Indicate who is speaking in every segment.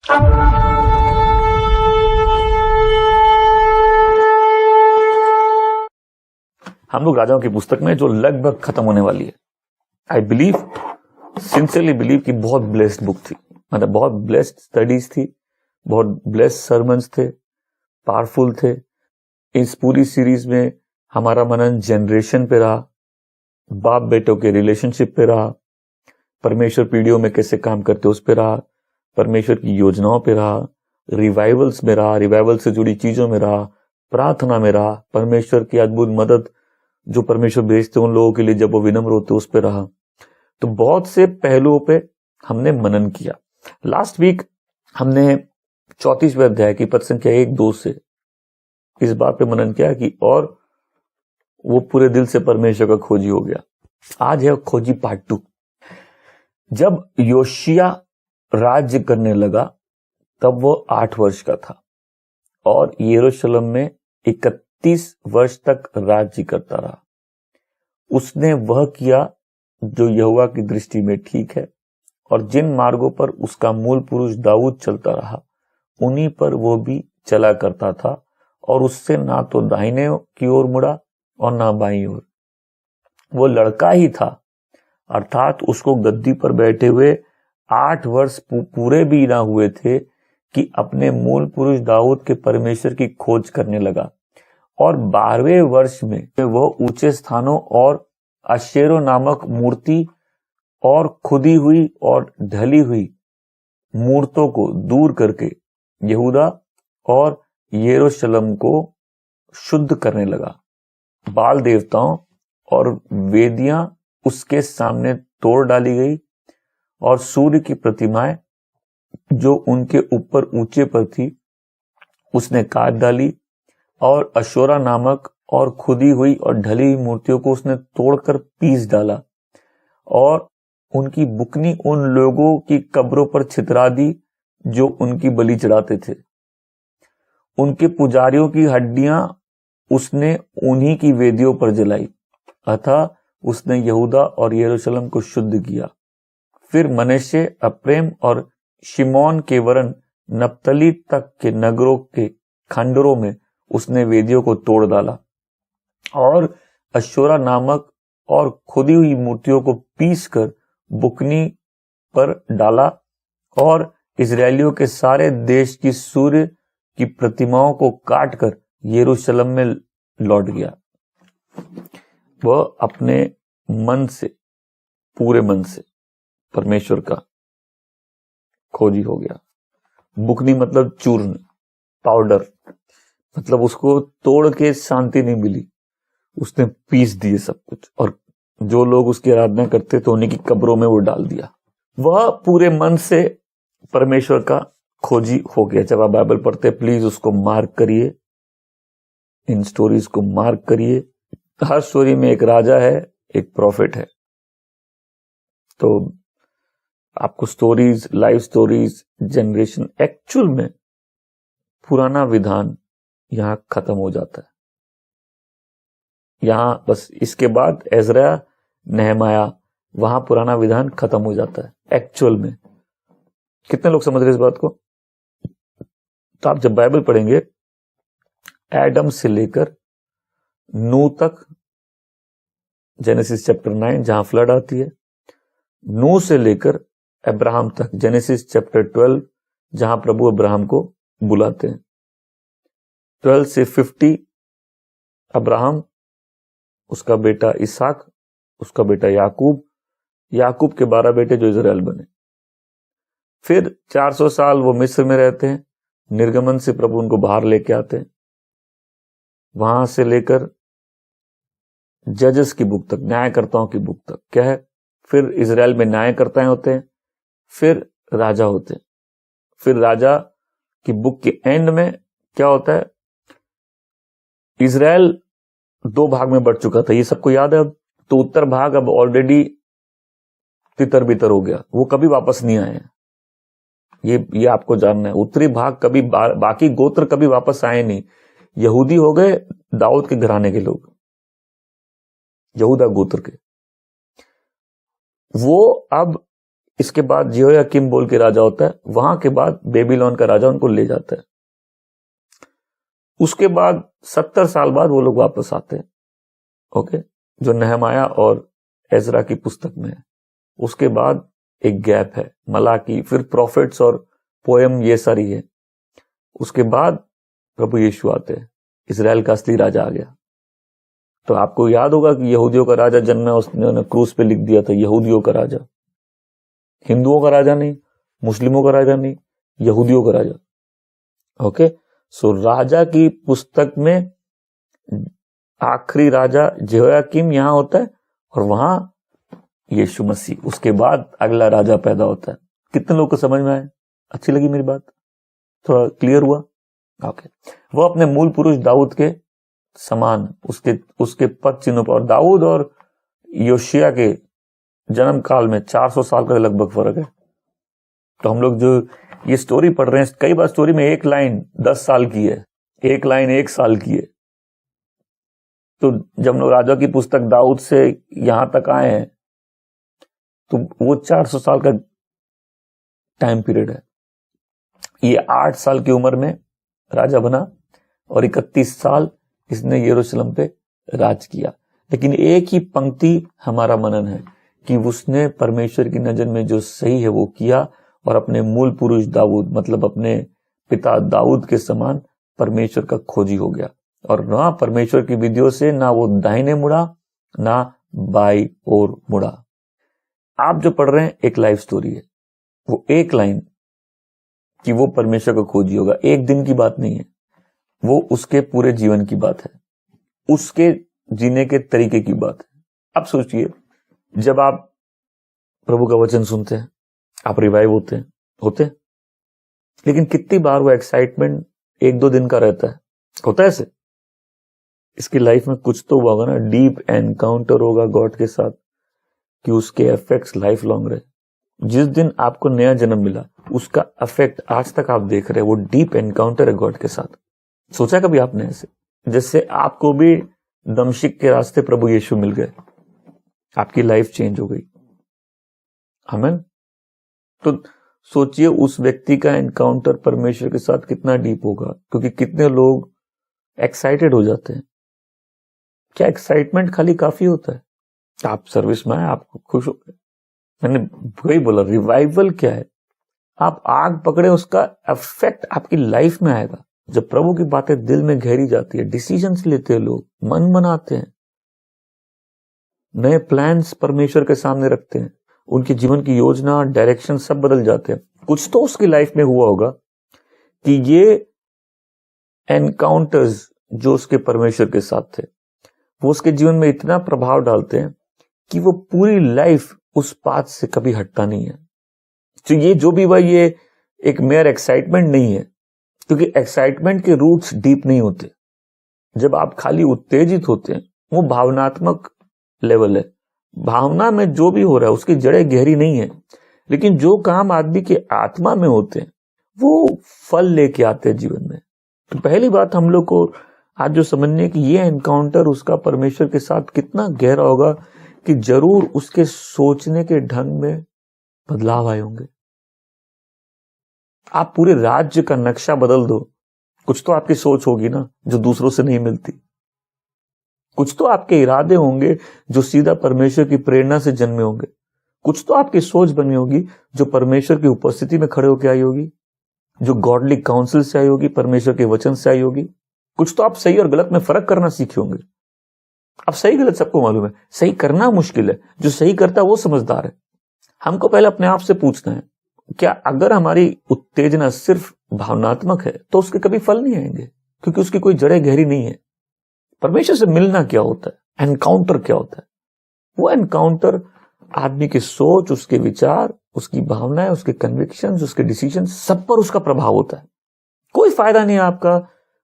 Speaker 1: हम लोग राजाओं की पुस्तक में जो लगभग खत्म होने वाली है, आई बिलीव, सिंसियरली बिलीव कि बहुत ब्लेस्ड बुक थी, मतलब बहुत ब्लेस्ड स्टडीज थी, बहुत ब्लेस्ड सर्मन्स थे, पावरफुल थे। इस पूरी सीरीज में हमारा मनन जनरेशन पे रहा, बाप बेटों के रिलेशनशिप पे रहा, परमेश्वर पीढ़ियों में कैसे काम करते उस पे रहा, परमेश्वर की योजनाओं पे रहा, रिवाइवल्स में रहा, रिवाइवल से जुड़ी चीजों में रहा, प्रार्थना में रहा, परमेश्वर की अद्भुत मदद जो परमेश्वर भेजते उन लोगों के लिए जब वो विनम्र होते उस पे रहा। तो बहुत से पहलुओं पे हमने मनन किया। लास्ट वीक हमने 34वें अध्याय की पद संख्या 1-2 से इस बात पे मनन किया कि और वो पूरे दिल से परमेश्वर का खोजी हो गया। आज है खोजी पार्ट 2। जब योशिया राज्य करने लगा तब वो 8 वर्ष का था और यरूशलेम में 31 वर्ष तक राज्य करता रहा। उसने वह किया जो यहोवा की दृष्टि में ठीक है और जिन मार्गों पर उसका मूल पुरुष दाऊद चलता रहा उन्हीं पर वो भी चला करता था और उससे ना तो दाहिने की ओर मुड़ा और ना बाईं ओर। वो लड़का ही था, अर्थात उसको गद्दी पर बैठे हुए 8 वर्ष पूरे भी ना हुए थे कि अपने मूल पुरुष दाऊद के परमेश्वर की खोज करने लगा और 12वें वर्ष में वह ऊंचे स्थानों और अशेरो नामक मूर्ति और खुदी हुई और ढली हुई मूर्तों को दूर करके यहूदा और यरूशलेम को शुद्ध करने लगा। बाल देवताओं और वेदियां उसके सामने तोड़ डाली गई और सूर्य की प्रतिमाएं जो उनके ऊपर ऊंचे पर थी उसने काट डाली और अशोरा नामक और खुदी हुई और ढली हुई मूर्तियों को उसने तोड़कर पीस डाला और उनकी बुकनी उन लोगों की कब्रों पर छितरा दी जो उनकी बलि चढ़ाते थे। उनके पुजारियों की हड्डियां उसने उन्हीं की वेदियों पर जलाई, अतः उसने यहूदा और यरूशलेम को शुद्ध किया। फिर मनश्शे, अप्रेम और शिमोन के वरन नप्तली तक के नगरों के खंडरों में उसने वेदियों को तोड़ डाला और अशोरा नामक और खुदी हुई मूर्तियों को पीसकर बुकनी पर डाला और इजरायलियों के सारे देश की सूर्य की प्रतिमाओं को काटकर यरूशलेम में लौट गया। वह अपने मन से, पूरे मन से परमेश्वर का खोजी हो गया। बुकनी मतलब चूर्ण, पाउडर, मतलब उसको तोड़ के शांति नहीं मिली, उसने पीस दिए सब कुछ और जो लोग उसकी आराधना करते थे उन्हीं की कब्रों में वो डाल दिया। वह पूरे मन से परमेश्वर का खोजी हो गया। जब आप बाइबल पढ़ते प्लीज उसको मार्क करिए, इन स्टोरीज को मार्क करिए। हर स्टोरी में एक राजा है, एक प्रॉफिट है। तो आपको stories, live stories, generation, actual में पुराना विधान यहां खत्म हो जाता है। यहां बस इसके बाद एजरा, नेहमाया, वहां पुराना विधान खत्म हो जाता है एक्चुअल में। कितने लोग समझ रहे इस बात को? तो आप जब बाइबल पढ़ेंगे एडम से लेकर नूह तक, जेनेसिस चैप्टर 9 जहां फ्लड आती है, नूह से लेकर अब्राहम तक, जेनेसिस चैप्टर 12 जहां प्रभु अब्राहम को बुलाते हैं, 12 से 50 अब्राहम, उसका बेटा इसहाक, उसका बेटा याकूब, याकूब के 12 बेटे जो इजराइल बने। फिर 400 साल वो मिस्र में रहते हैं, निर्गमन से प्रभु उनको बाहर लेके आते हैं। वहां से लेकर जजेस की बुक तक, न्यायकर्ताओं की बुक तक क्या है, फिर इजराइल में न्यायकर्ता होते हैं, फिर राजा होते हैं। फिर राजा की बुक के एंड में क्या होता है, इजराइल 2 भाग में बढ़ चुका था, ये सबको याद है। अब तो उत्तर भाग अब ऑलरेडी तितर बितर हो गया, वो कभी वापस नहीं आए हैं। ये आपको जानना है। उत्तरी भाग कभी, बाकी गोत्र कभी वापस आए नहीं। यहूदी हो गए दाऊद के घराने के लोग, यहूदा गोत्र के, वो अब इसके बाद जेहोयाकीम बोल के राजा होता है, वहां के बाद बेबीलोन का राजा उनको ले जाता है। उसके बाद 70 साल बाद वो लोग वापस आते हैं, ओके, जो नहमाया और एजरा की पुस्तक में है। उसके बाद एक गैप है, मलाकी, फिर प्रॉफिट्स और पोएम, ये सारी है। उसके बाद प्रभु यीशु आते हैं, इजराइल का असली राजा आ गया। तो आपको याद होगा कि यहूदियों का राजा जन्मा, उसने क्रूस पे लिख दिया था यहूदियों का राजा, हिंदुओं का राजा नहीं, मुस्लिमों का राजा नहीं, यहूदियों का राजा। ओके, सो राजा की पुस्तक में आखिरी राजा जेहोयाकीम यहां होता है और वहां यीशु मसीह, उसके बाद अगला राजा पैदा होता है। कितने लोग को समझ में आए? अच्छी लगी मेरी बात? थोड़ा क्लियर हुआ? ओके, वो अपने मूल पुरुष दाऊद के समान, उसके पद चिन्हों पर। और दाऊद और योशिया के जन्म काल में 400 साल का लगभग फर्क है। तो हम लोग जो ये स्टोरी पढ़ रहे हैं, कई बार स्टोरी में एक लाइन 10 साल की है, एक लाइन 1 साल की है। तो जब हम लोग राजा की पुस्तक दाऊद से यहां तक आए हैं, तो वो 400 साल का टाइम पीरियड है। ये 8 साल की उम्र में राजा बना और 31 साल इसने यरूशलेम पे राज किया। लेकिन एक ही पंक्ति हमारा मनन है कि उसने परमेश्वर की नजर में जो सही है वो किया और अपने मूल पुरुष दाऊद, मतलब अपने पिता दाऊद के समान परमेश्वर का खोजी हो गया। और ना परमेश्वर की विधियों से ना वो दाहिने मुड़ा, ना बाई ओर मुड़ा। आप जो पढ़ रहे हैं एक लाइफ स्टोरी है, वो एक लाइन कि वो परमेश्वर का खोजी होगा, एक दिन की बात नहीं है, वो उसके पूरे जीवन की बात है, उसके जीने के तरीके की बात है। अब सोचिए, जब आप प्रभु का वचन सुनते हैं, आप रिवाइव होते हैं, लेकिन कितनी बार वो एक्साइटमेंट 1-2 दिन का रहता है? होता है ऐसे? इसकी लाइफ में कुछ तो होगा ना, डीप एनकाउंटर होगा गॉड के साथ, कि उसके इफेक्ट्स लाइफ लॉन्ग रहे। जिस दिन आपको नया जन्म मिला, उसका इफेक्ट आज तक आप देख रहे हैं, वो डीप एनकाउंटर है गॉड के साथ। सोचा कभी आपने ऐसे? जैसे आपको भी दमश्क के रास्ते प्रभु यीशु मिल गए, आपकी लाइफ चेंज हो गई। आमीन। तो सोचिए उस व्यक्ति का एनकाउंटर परमेश्वर के साथ कितना डीप होगा, क्योंकि कितने लोग एक्साइटेड हो जाते हैं। क्या एक्साइटमेंट खाली काफी होता है? आप सर्विस में आए, आपको खुश हो गए। मैंने वही बोला, रिवाइवल क्या है? आप आग पकड़े, उसका इफेक्ट आपकी लाइफ में आएगा। जब प्रभु की बातें दिल में गहरी जाती है, डिसीजंस लेते हैं लोग, मन बनाते हैं, नए प्लान्स परमेश्वर के सामने रखते हैं, उनके जीवन की योजना, डायरेक्शन सब बदल जाते हैं। कुछ तो उसकी लाइफ में हुआ होगा कि ये एनकाउंटर्स जो उसके परमेश्वर के साथ थे, वो उसके जीवन में इतना प्रभाव डालते हैं कि वो पूरी लाइफ उस पाथ से कभी हटता नहीं है। तो ये जो भी हुआ, ये एक मेयर एक्साइटमेंट नहीं है, क्योंकि एक्साइटमेंट के रूट्स डीप नहीं होते। जब आप खाली उत्तेजित होते हैं, वो भावनात्मक लेवल है। भावना में जो भी हो रहा है उसकी जड़ें गहरी नहीं है। लेकिन जो काम आदमी के आत्मा में होते हैं, वो फल लेके आते हैं जीवन में। तो पहली बात हम लोग को आज जो समझने है कि ये एनकाउंटर उसका परमेश्वर के साथ कितना गहरा होगा कि जरूर उसके सोचने के ढंग में बदलाव आए होंगे। आप पूरे राज्य का नक्शा बदल दो, कुछ तो आपकी सोच होगी ना जो दूसरों से नहीं मिलती। कुछ तो आपके इरादे होंगे जो सीधा परमेश्वर की प्रेरणा से जन्मे होंगे। कुछ तो आपकी सोच बनी होगी जो परमेश्वर की उपस्थिति में खड़े होकर आई होगी, जो गॉडली काउंसिल से आई होगी, परमेश्वर के वचन से आई होगी। कुछ तो आप सही और गलत में फर्क करना सीखे होंगे। अब सही गलत सबको मालूम है, सही करना मुश्किल है, जो सही करता है वो समझदार है। हमको पहले अपने आप से पूछना है, क्या अगर हमारी उत्तेजना सिर्फ भावनात्मक है तो उसके कभी फल नहीं आएंगे, क्योंकि उसकी कोई जड़ें गहरी नहीं है। परमेश्वर से मिलना क्या होता है? एनकाउंटर क्या होता है? वो एनकाउंटर आदमी की सोच, उसके विचार, उसकी भावनाएं, उसके कन्विक्शंस, उसके डिसीजन, सब पर उसका प्रभाव होता है। कोई फायदा नहीं है आपका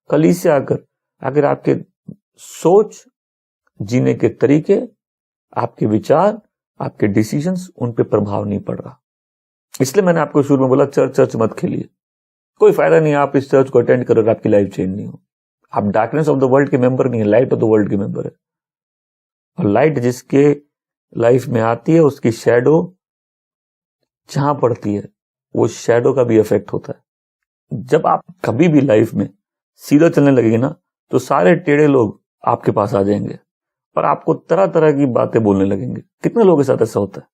Speaker 1: कलीसिया आकर अगर आपके सोच, जीने के तरीके, आपके विचार, आपके डिसीजंस, उन पे प्रभाव नहीं पड़ रहा। इसलिए मैंने आपको शुरू में बोला चर्च मत खेलिए। कोई फायदा नहीं आप इस चर्च को अटेंड कर, आपकी लाइफ चेंज नहीं हो। आप डार्कनेस ऑफ द वर्ल्ड के मेंबर नहीं है, लाइट ऑफ द वर्ल्ड के मेंबर है। और लाइट जिसके लाइफ में आती है उसकी शैडो जहां पड़ती है वो शैडो का भी इफेक्ट होता है। जब आप कभी भी लाइफ में सीधा चलने लगेंगे ना, तो सारे टेढ़े लोग आपके पास आ जाएंगे और आपको तरह तरह की बातें बोलने लगेंगे। कितने लोगों के साथ ऐसा होता है?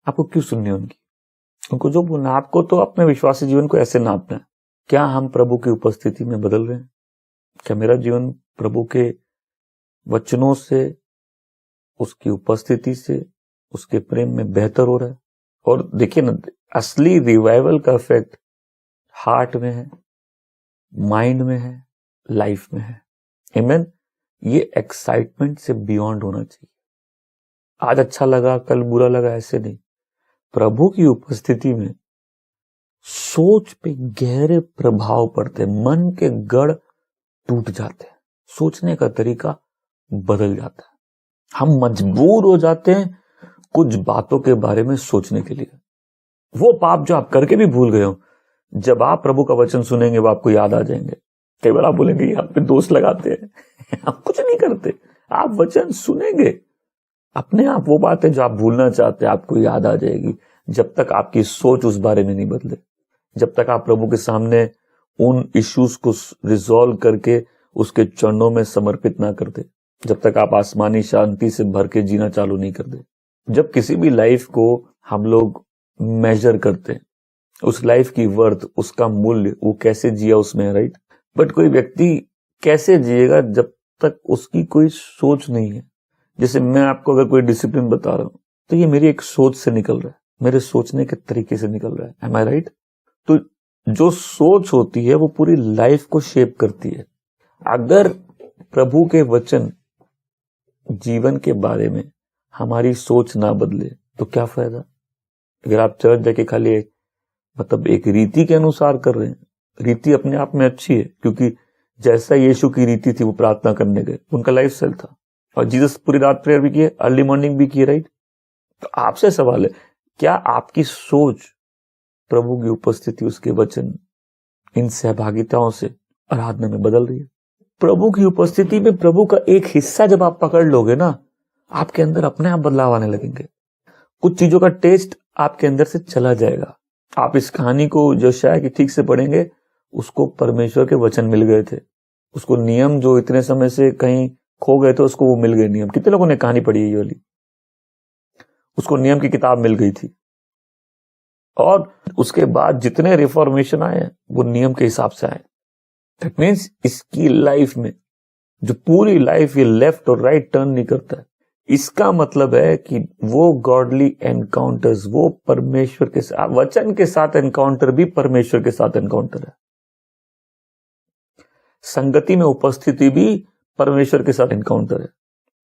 Speaker 1: आपको क्यों सुननी है उनको जो बोलना है? आपको तो अपने विश्वासी जीवन को ऐसे नापना है, क्या हम प्रभु की उपस्थिति में बदल रहे हैं? क्या मेरा जीवन प्रभु के वचनों से, उसकी उपस्थिति से, उसके प्रेम में बेहतर हो रहा है? और देखिए ना, असली रिवाइवल का इफेक्ट हार्ट में है, माइंड में है, लाइफ में है। आमीन। ये एक्साइटमेंट से बियॉन्ड होना चाहिए। आज अच्छा लगा, कल बुरा लगा, ऐसे नहीं। प्रभु की उपस्थिति में सोच पे गहरे प्रभाव पड़ते हैं, मन के गढ़ टूट जाते हैं, सोचने का तरीका बदल जाता है। हम मजबूर हो जाते हैं कुछ बातों के बारे में सोचने के लिए। वो पाप जो आप करके भी भूल गए हो, जब आप प्रभु का वचन सुनेंगे वो आपको याद आ जाएंगे। कई बार आप बोलेंगे ये आप पे दोष लगाते हैं आप कुछ नहीं करते, आप वचन सुनेंगे, अपने आप वो बातें जो आप भूलना चाहते हैं आपको याद आ जाएगी। जब तक आपकी सोच उस बारे में नहीं बदले, जब तक आप प्रभु के सामने उन इश्यूज को रिजॉल्व करके उसके चरणों में समर्पित ना कर दे, जब तक आप आसमानी शांति से भर के जीना चालू नहीं कर दे। जब किसी भी लाइफ को हम लोग मेजर करते हैं, उस लाइफ की वर्थ, उसका मूल्य, वो कैसे जिया उसमें, राइट। बट कोई व्यक्ति कैसे जिएगा जब तक उसकी कोई सोच नहीं है। जैसे मैं आपको अगर कोई डिसिप्लिन बता रहा हूं तो ये मेरी एक सोच से निकल रहा है, मेरे सोचने के तरीके से निकल रहा है। एम आई राइट? तो जो सोच होती है वो पूरी लाइफ को शेप करती है। अगर प्रभु के वचन जीवन के बारे में हमारी सोच ना बदले तो क्या फायदा? अगर आप चर्च जाके खाली एक रीति के अनुसार कर रहे हैं, रीति अपने आप में अच्छी है, क्योंकि जैसा यीशु की रीति थी वो प्रार्थना करने गए, उनका लाइफ स्टाइल था। और जीसस पूरी रात प्रेयर भी किए, अर्ली मॉर्निंग भी किए, राइट। तो आपसे सवाल है, क्या आपकी सोच प्रभु की उपस्थिति, उसके वचन, इन सहभागिताओं से आराधना में बदल रही है? प्रभु की उपस्थिति में प्रभु का एक हिस्सा जब आप पकड़ लोगे ना, आपके अंदर अपने आप बदलाव आने लगेंगे। कुछ चीजों का टेस्ट आपके अंदर से चला जाएगा। आप इस कहानी को जो शायद कि ठीक से पढ़ेंगे, उसको परमेश्वर के वचन मिल गए थे, उसको नियम जो इतने समय से कहीं खो गए थे उसको वो मिल गए नियम। कितने लोगों ने कहानी पढ़ी है ये वाली? उसको नियम की किताब मिल गई थी। और उसके बाद जितने रिफॉर्मेशन आए वो नियम के हिसाब से आए। दैट मीन्स इसकी लाइफ में जो पूरी लाइफ ये लेफ्ट और राइट टर्न नहीं करता है, इसका मतलब है कि वो गॉडली एनकाउंटर्स, वो परमेश्वर के साथ, वचन के साथ एनकाउंटर भी परमेश्वर के साथ एनकाउंटर है। संगति में उपस्थिति भी परमेश्वर के साथ एनकाउंटर है,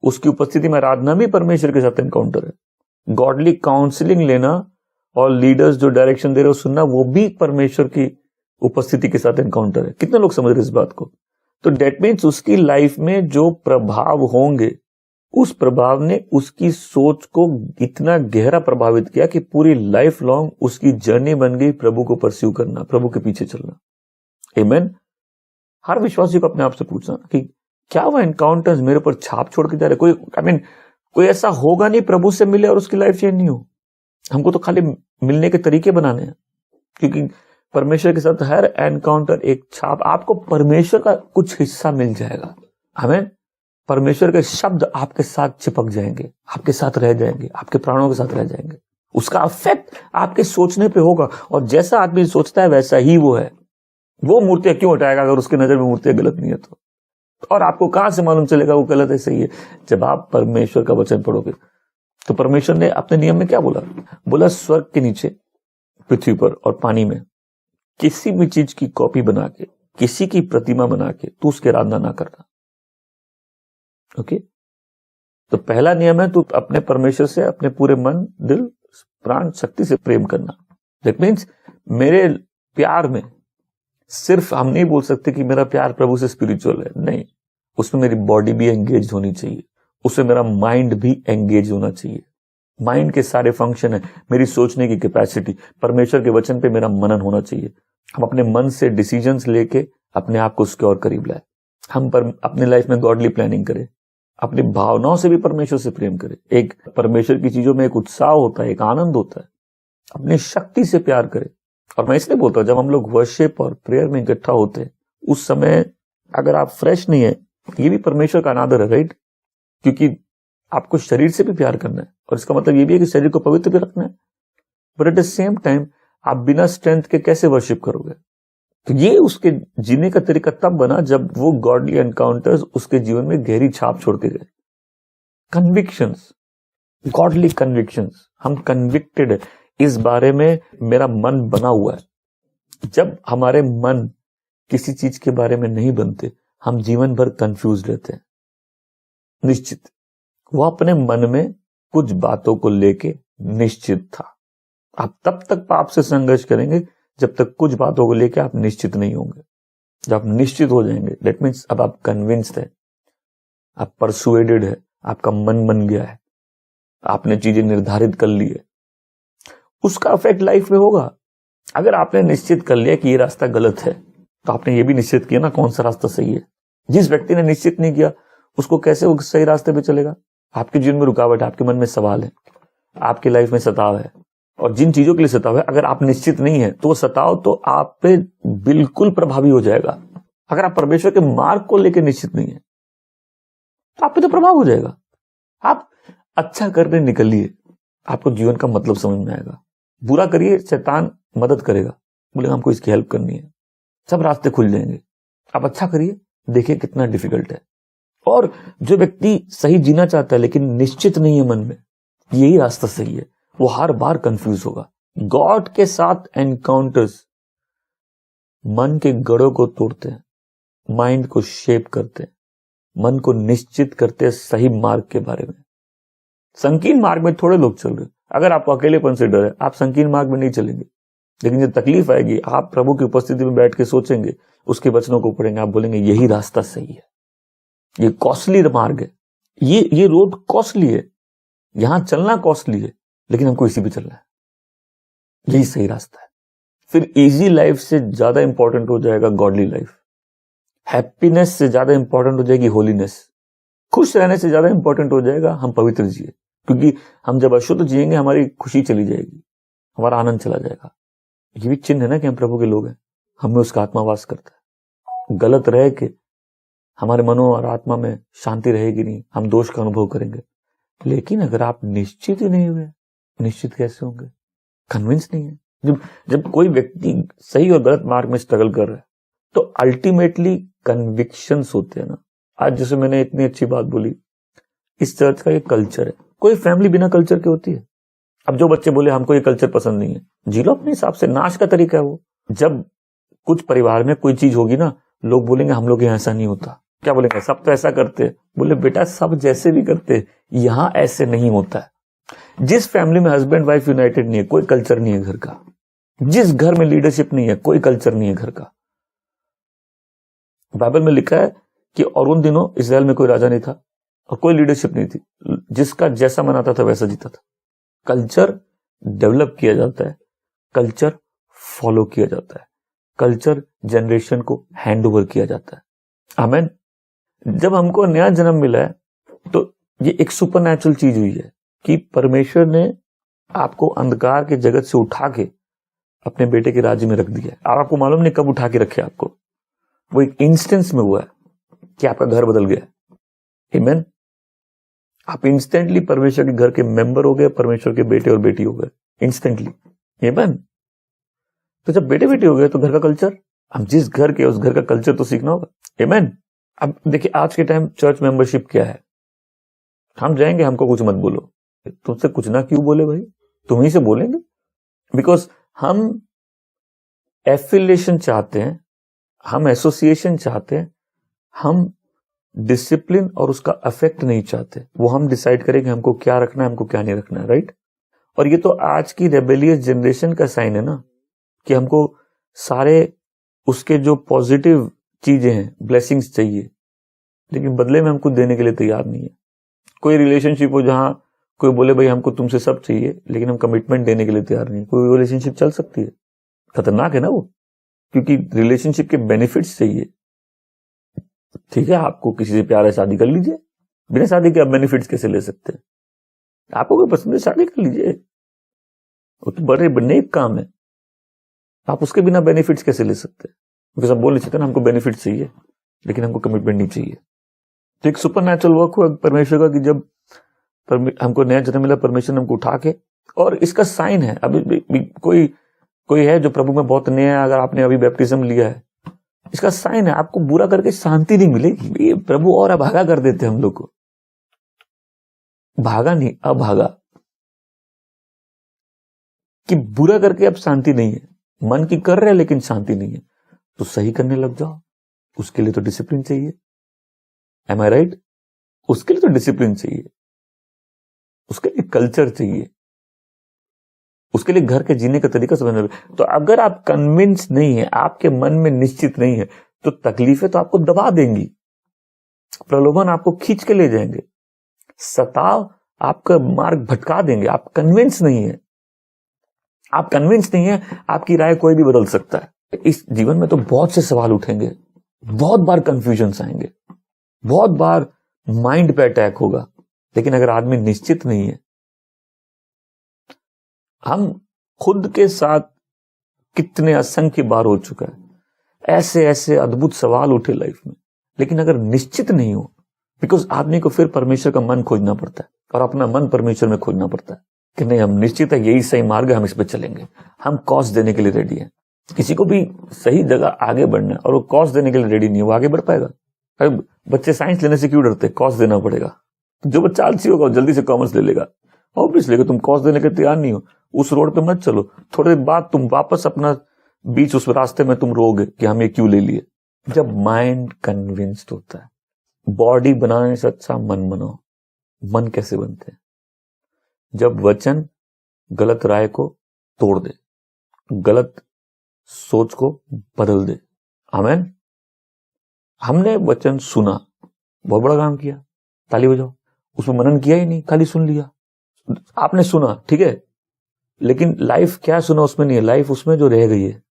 Speaker 1: उसकी उपस्थिति में आराधना भी परमेश्वर के साथ एनकाउंटर है। गॉडली काउंसलिंग लेना और लीडर्स जो डायरेक्शन दे रहे हो सुनना, वो भी परमेश्वर की उपस्थिति के साथ एनकाउंटर है। कितने लोग समझ रहे इस बात को? तो डेट मीन्स उसकी लाइफ में जो प्रभाव होंगे, उस प्रभाव ने उसकी सोच को इतना गहरा प्रभावित किया कि पूरी लाइफ लॉन्ग उसकी जर्नी बन गई प्रभु को परस्यू करना, प्रभु के पीछे चलना। आमीन। हर विश्वासी को अपने आप से पूछना कि क्या वो एनकाउंटर्स मेरे ऊपर छाप छोड़ के जा रहे? कोई ऐसा होगा नहीं प्रभु से मिले और उसकी लाइफ चेंज नहीं हो। हमको तो खाली मिलने के तरीके बनाने हैं, क्योंकि परमेश्वर के साथ हर एनकाउंटर एक छाप, आपको परमेश्वर का कुछ हिस्सा मिल जाएगा। आमीन। परमेश्वर के शब्द आपके साथ चिपक जाएंगे, आपके साथ रह जाएंगे, आपके प्राणों के साथ रह जाएंगे। उसका इफेक्ट आपके सोचने पे होगा, और जैसा आदमी सोचता है वैसा ही वो है। वो मूर्तियां क्यों हटाएगा अगर उसकी नजर में मूर्तियां गलत नहीं है तो? और आपको कहां से मालूम चलेगा वो गलत है सही है? जब आप परमेश्वर का वचन पढ़ोगे। तो परमेश्वर ने अपने नियम में क्या बोला? बोला स्वर्ग के नीचे, पृथ्वी पर और पानी में किसी भी चीज की कॉपी बना के, किसी की प्रतिमा बना के तू उसकी आराधना ना करना। ओके। तो पहला नियम है, तू अपने परमेश्वर से अपने पूरे मन, दिल, प्राण, शक्ति से प्रेम करना। दैट मीन्स मेरे प्यार में सिर्फ हम नहीं बोल सकते कि मेरा प्यार प्रभु से स्पिरिचुअल है, नहीं, उसमें मेरी बॉडी भी एंगेज होनी चाहिए, उसमें मेरा माइंड भी एंगेज होना चाहिए। माइंड के सारे फंक्शन है, मेरी सोचने की कैपेसिटी, परमेश्वर के वचन पे मेरा मनन होना चाहिए। हम अपने मन से डिसीजंस लेके अपने आप को उसके और करीब लाए। हम अपने लाइफ में गॉडली प्लानिंग करें, अपनी भावनाओं से भी परमेश्वर से प्रेम करें। एक परमेश्वर की चीजों में एक उत्साह होता है, एक आनंद होता है। अपनी शक्ति से प्यार करें। और मैं इसलिए बोलता हूं, जब हम लोग वर्शिप और प्रेयर में इकट्ठा होते हैं, उस समय अगर आप फ्रेश नहीं है, ये भी परमेश्वर का अनादर है, राइट? क्योंकि आपको शरीर से भी प्यार करना है, और इसका मतलब ये भी है कि शरीर को पवित्र भी रखना है। But at the same time आप बिना स्ट्रेंथ के कैसे वर्शिप करोगे? तो ये उसके जीने का तरीका तब बना जब वो गॉडली एनकाउंटर्स उसके जीवन में गहरी छाप छोड़ के गए। कन्विक्शंस, गॉडली कन्विक्शंस, हम कन्विक्टेड है, इस बारे में मेरा मन बना हुआ है। जब हमारे मन किसी चीज के बारे में नहीं बनते, हम जीवन भर कंफ्यूज रहते हैं। निश्चित वो अपने मन में कुछ बातों को लेके निश्चित था। आप तब तक पाप से संघर्ष करेंगे जब तक कुछ बातों को लेके आप निश्चित नहीं होंगे। जब आप निश्चित हो जाएंगे, दैट मीन्स अब आप कन्विंस्ड है, आप परसुएडेड है, आपका मन बन गया है, आपने चीजें निर्धारित कर ली है, उसका इफेक्ट लाइफ में होगा। अगर आपने निश्चित कर लिया कि ये रास्ता गलत है, तो आपने ये भी निश्चित किया ना कौन सा रास्ता सही है। जिस व्यक्ति ने निश्चित नहीं किया, उसको कैसे वो सही रास्ते पे चलेगा? आपके जीवन में रुकावट है, आपके मन में सवाल है, आपकी लाइफ में सताव है, और जिन चीजों के लिए सताव है, अगर आप निश्चित नहीं है तो वो सताव तो आप पे बिल्कुल प्रभावी हो जाएगा। अगर आप परमेश्वर के मार्ग को लेकर निश्चित नहीं है, तो आप पे तो प्रभाव हो जाएगा। आप अच्छा करने निकलिए, आपको जीवन का मतलब समझ में आएगा। बुरा करिए, शैतान मदद करेगा, बोलेगा हमको इसकी हेल्प करनी है, सब रास्ते खुल जाएंगे। आप अच्छा करिए, देखिए कितना डिफिकल्ट है। और जो व्यक्ति सही जीना चाहता है लेकिन निश्चित नहीं है मन में, यही रास्ता सही है, वो हर बार कंफ्यूज होगा। गॉड के साथ एनकाउंटर्स मन के गढ़ों को तोड़ते हैं, माइंड को शेप करते हैं, मन को निश्चित करते हैं सही मार्ग के बारे में। संकीर्ण मार्ग में थोड़े लोग चल रहे हैं। अगर आपको अकेलेपन से डर है, आप संकीर्ण मार्ग में नहीं चलेंगे। लेकिन जब तकलीफ आएगी, आप प्रभु की उपस्थिति में बैठ के सोचेंगे, उसके वचनों को पढ़ेंगे, आप बोलेंगे यही रास्ता सही है। ये कॉस्टली मार्ग है, ये रोड कॉस्टली है, यहां चलना कॉस्टली है, लेकिन हमको इसी पे चलना है, यही सही रास्ता है। फिर इजी लाइफ से ज्यादा इंपॉर्टेंट हो जाएगा गॉडली लाइफ, हैप्पीनेस से ज्यादा इंपॉर्टेंट हो जाएगी होलीनेस, खुश रहने से ज्यादा इंपॉर्टेंट हो जाएगा हम पवित्र जिए। क्योंकि हम जब अशुद्ध जिएंगे, हमारी खुशी चली जाएगी, हमारा आनंद चला जाएगा। ये भी चिन्ह है ना कि हम प्रभु के लोग हैं, हमें उसका आत्मा वास करता है। गलत रह के हमारे मनों और आत्मा में शांति रहेगी नहीं, हम दोष का अनुभव करेंगे। लेकिन अगर आप निश्चित ही नहीं हुए, निश्चित कैसे होंगे? कन्विंस नहीं है। जब कोई व्यक्ति सही और गलत मार्ग में स्ट्रगल कर रहा है, तो अल्टीमेटली कन्विक्शंस होते हैं ना। आज जैसे मैंने इतनी अच्छी बात बोली, इस चर्च का ये कल्चर है। कोई फैमिली बिना कल्चर के होती है? अब जो बच्चे बोले हमको ये कल्चर पसंद नहीं है, जी लो अपने हिसाब से, नाच का तरीका है वो। जब कुछ परिवार में कोई चीज होगी ना, लोग बोलेंगे हम लोग यहाँ ऐसा नहीं होता। क्या बोलेंगे? सब तो ऐसा करते हैं। बोले बेटा, सब जैसे भी करते, यहाँ ऐसे नहीं होता है। जिस फैमिली में हस्बैंड वाइफ यूनाइटेड नहीं है, कोई कल्चर नहीं है घर का। जिस घर में लीडरशिप नहीं है, कोई कल्चर नहीं है घर का। बाइबल में लिखा है कि और उन दिनों इस्राएल में कोई राजा नहीं था और कोई लीडरशिप नहीं थी, जिसका जैसा मन आता था वैसा जीता था। कल्चर डेवलप किया जाता है, कल्चर फॉलो किया जाता है, कल्चर जनरेशन को हैंड ओवर किया जाता है। आमीन। जब हमको नया जन्म मिला है, तो ये एक सुपरनैचुरल चीज हुई है कि परमेश्वर ने आपको अंधकार के जगत से उठा के अपने बेटे के राज्य में रख दिया है। और आपको मालूम नहीं कब उठा के रखे आपको, वो एक इंस्टेंस में हुआ है कि आपका घर बदल गया। आमीन। आप इंस्टेंटली परमेश्वर के घर के मेंबर हो गए, परमेश्वर के बेटे और बेटी हो गए, इंस्टेंटली। आमीन। तो जब बेटे बेटी हो गए, तो घर का कल्चर, हम जिस घर के उस घर का कल्चर तो सीखना होगा। आमीन। अब देखिए, आज के टाइम चर्च मेंबरशिप क्या है? हम जाएंगे, हमको कुछ मत बोलो। तुमसे कुछ ना क्यों बोले भाई, तुम ही से बोलेंगे। बिकॉज हम एफिलिएशन चाहते हैं, हम एसोसिएशन चाहते हैं, हम डिसिप्लिन और उसका अफेक्ट नहीं चाहते। वो हम डिसाइड करेंगे हमको क्या रखना है, हमको क्या नहीं रखना है, राइट? और ये तो आज की रेबेलियस जनरेशन का साइन है ना, कि हमको सारे उसके जो पॉजिटिव चीजें हैं, ब्लेसिंग्स चाहिए, लेकिन बदले में हम कुछ देने के लिए तैयार नहीं है। कोई रिलेशनशिप हो जहां कोई बोले भाई हमको तुमसे सब चाहिए, लेकिन हम कमिटमेंट देने के लिए तैयार नहीं। कोई रिलेशनशिप चल सकती है? खतरनाक है ना वो, क्योंकि रिलेशनशिप के बेनिफिट्स चाहिए। ठीक है, आपको किसी से प्यार है, शादी कर लीजिए। बिना शादी के आप बेनिफिट्स कैसे ले सकते हैं? आपको कोई पसंद है, शादी कर लीजिए। वो तो बड़े नेक काम है, आप उसके बिना बेनिफिट्स कैसे ले सकते हैं? क्योंकि सब बोल नहीं सकते ना हमको बेनिफिट चाहिए, लेकिन हमको कमिटमेंट नहीं चाहिए। तो एक सुपर नेचुरल वर्क हुआ परमेश्वर का कि जब हमको नया जन्म मिला, परमेश्वर ने हमको उठा के, और इसका साइन है, अभी कोई है जो प्रभु में बहुत नया है, अगर आपने अभी बैप्टिज्म लिया है, इसका साइन है, आपको बुरा करके शांति नहीं मिलेगी। ये प्रभु और अभागा कर देते हम लोग को, भागा नहीं अभागा, कि बुरा करके अब शांति नहीं है, मन की कर रहे हैं लेकिन शांति नहीं है, तो सही करने लग जाओ। उसके लिए तो डिसिप्लिन चाहिए, एम आई राइट? उसके लिए तो डिसिप्लिन चाहिए, उसके लिए कल्चर चाहिए, उसके लिए घर के जीने का तरीका समझना। तो अगर आप कन्विंस नहीं है, आपके मन में निश्चित नहीं है, तो तकलीफें तो आपको दबा देंगी, प्रलोभन आपको खींच के ले जाएंगे, सताव आपका मार्ग भटका देंगे। आप कन्विंस नहीं है, आप कन्विंस नहीं है, आपकी राय कोई भी बदल सकता है। इस जीवन में तो बहुत से सवाल उठेंगे, बहुत बार कंफ्यूजन्स आएंगे, बहुत बार माइंड पे अटैक होगा, लेकिन अगर आदमी निश्चित नहीं है, हम खुद के साथ कितने असंख्य बार हो चुका है, ऐसे ऐसे अद्भुत सवाल उठे लाइफ में, लेकिन अगर निश्चित नहीं हो, बिकॉज आदमी को फिर परमेश्वर का मन खोजना पड़ता है, और अपना मन परमेश्वर में खोजना पड़ता है कि नहीं, हम निश्चित है यही सही मार्ग है, हम इस पे चलेंगे, हम कॉस्ट देने के लिए रेडी हैं। किसी को भी सही जगह आगे बढ़ना है और वो कॉस्ट देने के लिए रेडी नहीं है, वो आगे बढ़ पाएगा? अरे बच्चे साइंस लेने से क्यों डरते? कॉस्ट देना पड़ेगा। जो बच्चा आलसी होगा जल्दी से कॉमर्स ले लेगा, ऑब्वियसली तुम कॉस्ट देने के तैयार नहीं हो, उस रोड पे मत चलो, थोड़ी देर बाद तुम वापस अपना बीच उस रास्ते में तुम रोगे कि हम ये क्यों ले लिए। जब माइंड कन्विंस्ड होता है, बॉडी बनाने से अच्छा मन बनाओ। मन कैसे बनते हैं? जब वचन गलत राय को तोड़ दे, गलत सोच को बदल दे। आमीन। हमने वचन सुना, बहुत बड़ा काम किया, ताली बजाओ। उसमें मनन किया ही नहीं, खाली सुन लिया। आपने सुना, ठीक है, लेकिन लाइफ क्या सुना उसमें नहीं है, लाइफ उसमें जो रह गई है,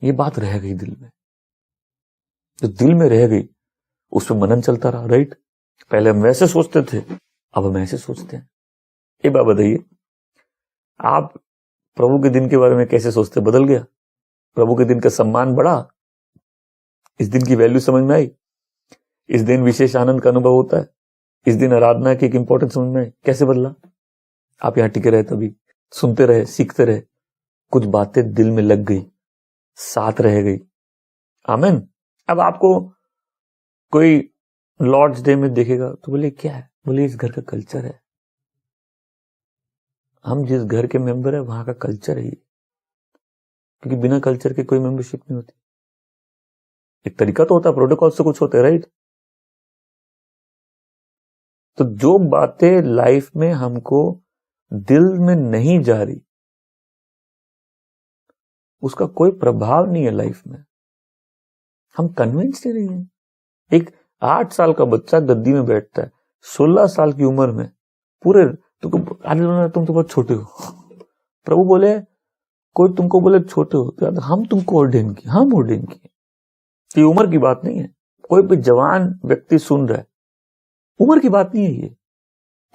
Speaker 1: ये बात रह गई दिल में, जो दिल में रह गई उस पर मनन चलता रहा। राइट? पहले हम वैसे सोचते थे, अब हम ऐसे सोचते हैं। ये बात बताइए, आप प्रभु के दिन के बारे में कैसे सोचते? बदल गया? प्रभु के दिन का सम्मान बढ़ा? इस दिन की वैल्यू समझ में आई? इस दिन विशेष आनंद का अनुभव होता है? इस दिन आराधना की एक इंपॉर्टेंस समझ में आई? कैसे बदला? आप यहां टिके रहे, तभी सुनते रहे, सीखते रहे, कुछ बातें दिल में लग गई, साथ रह गई। आमीन। अब आपको कोई लॉर्ड्स डे में देखेगा तो बोले क्या है? बोले इस घर का कल्चर है, हम जिस घर के मेंबर है वहां का कल्चर है ये, क्योंकि बिना कल्चर के कोई मेंबरशिप नहीं होती। एक तरीका तो होता है, प्रोटोकॉल से कुछ होता है। राइट? तो जो बातें लाइफ में हमको दिल में नहीं जा रही, उसका कोई प्रभाव नहीं है लाइफ में, हम कन्विंस्ड नहीं है। एक 8 साल का बच्चा गद्दी में बैठता है, 16 साल की उम्र में पूरे तुम तो बहुत छोटे हो। प्रभु बोले, कोई तुमको बोले छोटे हो तो हम तुमको ऑर्डेन किए, हम ऑर्डेन किए। ये उम्र की बात नहीं है। कोई भी जवान व्यक्ति सुन रहा है, उम्र की बात नहीं है ये।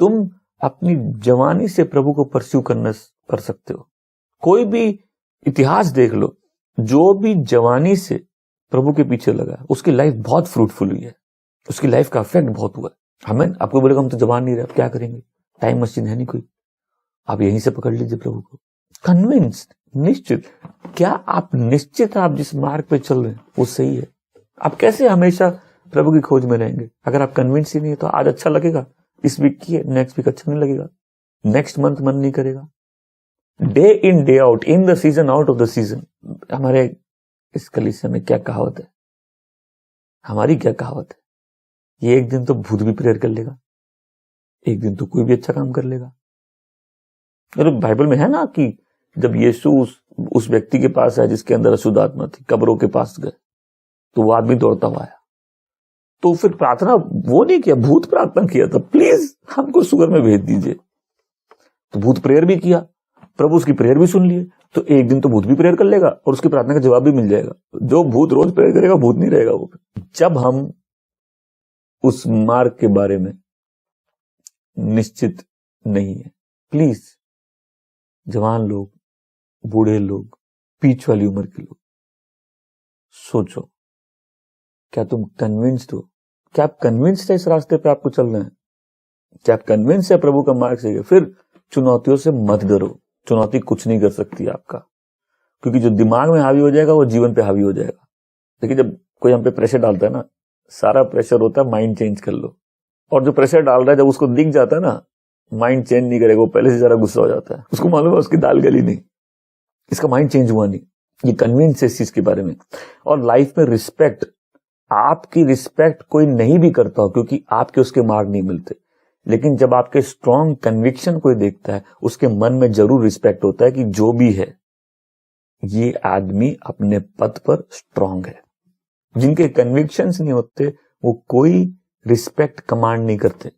Speaker 1: तुम अपनी जवानी से प्रभु को परस्यू कर सकते हो। कोई भी इतिहास देख लो, जो भी जवानी से प्रभु के पीछे लगा उसकी लाइफ बहुत फ्रूटफुल हुई है, उसकी लाइफ का इफेक्ट बहुत हुआ है। हमें आपको बोलेगा हम तो जवान नहीं रहे, अब क्या करेंगे? टाइम मशीन है नहीं कोई, आप यहीं से पकड़ लीजिए प्रभु को। कन्विंस्ड, निश्चित। क्या आप निश्चित आप जिस मार्ग पे चल रहे हैं वो सही है? आप कैसे हमेशा प्रभु की खोज में रहेंगे अगर आप कन्विंस ही नहीं है? तो आज अच्छा लगेगा, इस वीक की है, नेक्स्ट वीक अच्छा नहीं लगेगा, नेक्स्ट मंथ मन नहीं करेगा। Day in day out, in the season out of the season. हमारे इस कलीसिया में क्या कहावत है, हमारी क्या कहावत है? ये एक दिन तो भूत भी प्रेयर कर लेगा, एक दिन तो कोई भी अच्छा काम कर लेगा। अरे बाइबल में है ना कि जब यीशु उस व्यक्ति के पास आया जिसके अंदर अशुद्ध आत्मा थी, कब्रों के पास गए तो वो आदमी दौड़ता हुआ आया, तो फिर प्रार्थना वो नहीं किया, भूत प्रार्थना किया था, प्लीज हमको सुगर में भेज दीजिए। तो भूत प्रेयर भी किया, प्रभु उसकी प्रेयर भी सुन लिए, तो एक दिन तो भूत भी प्रेयर कर लेगा और उसकी प्रार्थना का जवाब भी मिल जाएगा। जो भूत रोज प्रेयर करेगा भूत नहीं रहेगा वो। जब हम उस मार्ग के बारे में निश्चित नहीं है, प्लीज जवान लोग, बूढ़े लोग, बीच वाली उम्र के लोग, सोचो, क्या तुम कन्विंस्ड हो? क्या आप कन्विंस्ड है इस रास्ते पे आपको चलना है? क्या आप कन्विंस है प्रभु का मार्ग से? फिर चुनौतियों से मत डरो। चुनौती कुछ नहीं कर सकती आपका, क्योंकि जो दिमाग में हावी हो जाएगा वो जीवन पे हावी हो जाएगा। देखिए, जब कोई हम पे प्रेशर डालता है ना, सारा प्रेशर होता है माइंड चेंज कर लो, और जो प्रेशर डाल रहा है जब उसको दिख जाता है ना, माइंड चेंज नहीं करेगा, वो पहले से जरा गुस्सा हो जाता है, उसको मालूम है उसकी दाल गली नहीं, इसका माइंड चेंज हुआ नहीं। ये कन्विंस है इस चीज के बारे में। और लाइफ में रिस्पेक्ट, आपकी रिस्पेक्ट कोई नहीं भी करता हो क्योंकि आपके उसके मार्ग नहीं मिलते, लेकिन जब आपके स्ट्रॉन्ग कन्विक्शन कोई देखता है, उसके मन में जरूर रिस्पेक्ट होता है कि जो भी है ये आदमी अपने पद पर स्ट्रांग है। जिनके कन्विक्शंस नहीं होते वो कोई रिस्पेक्ट कमांड नहीं करते।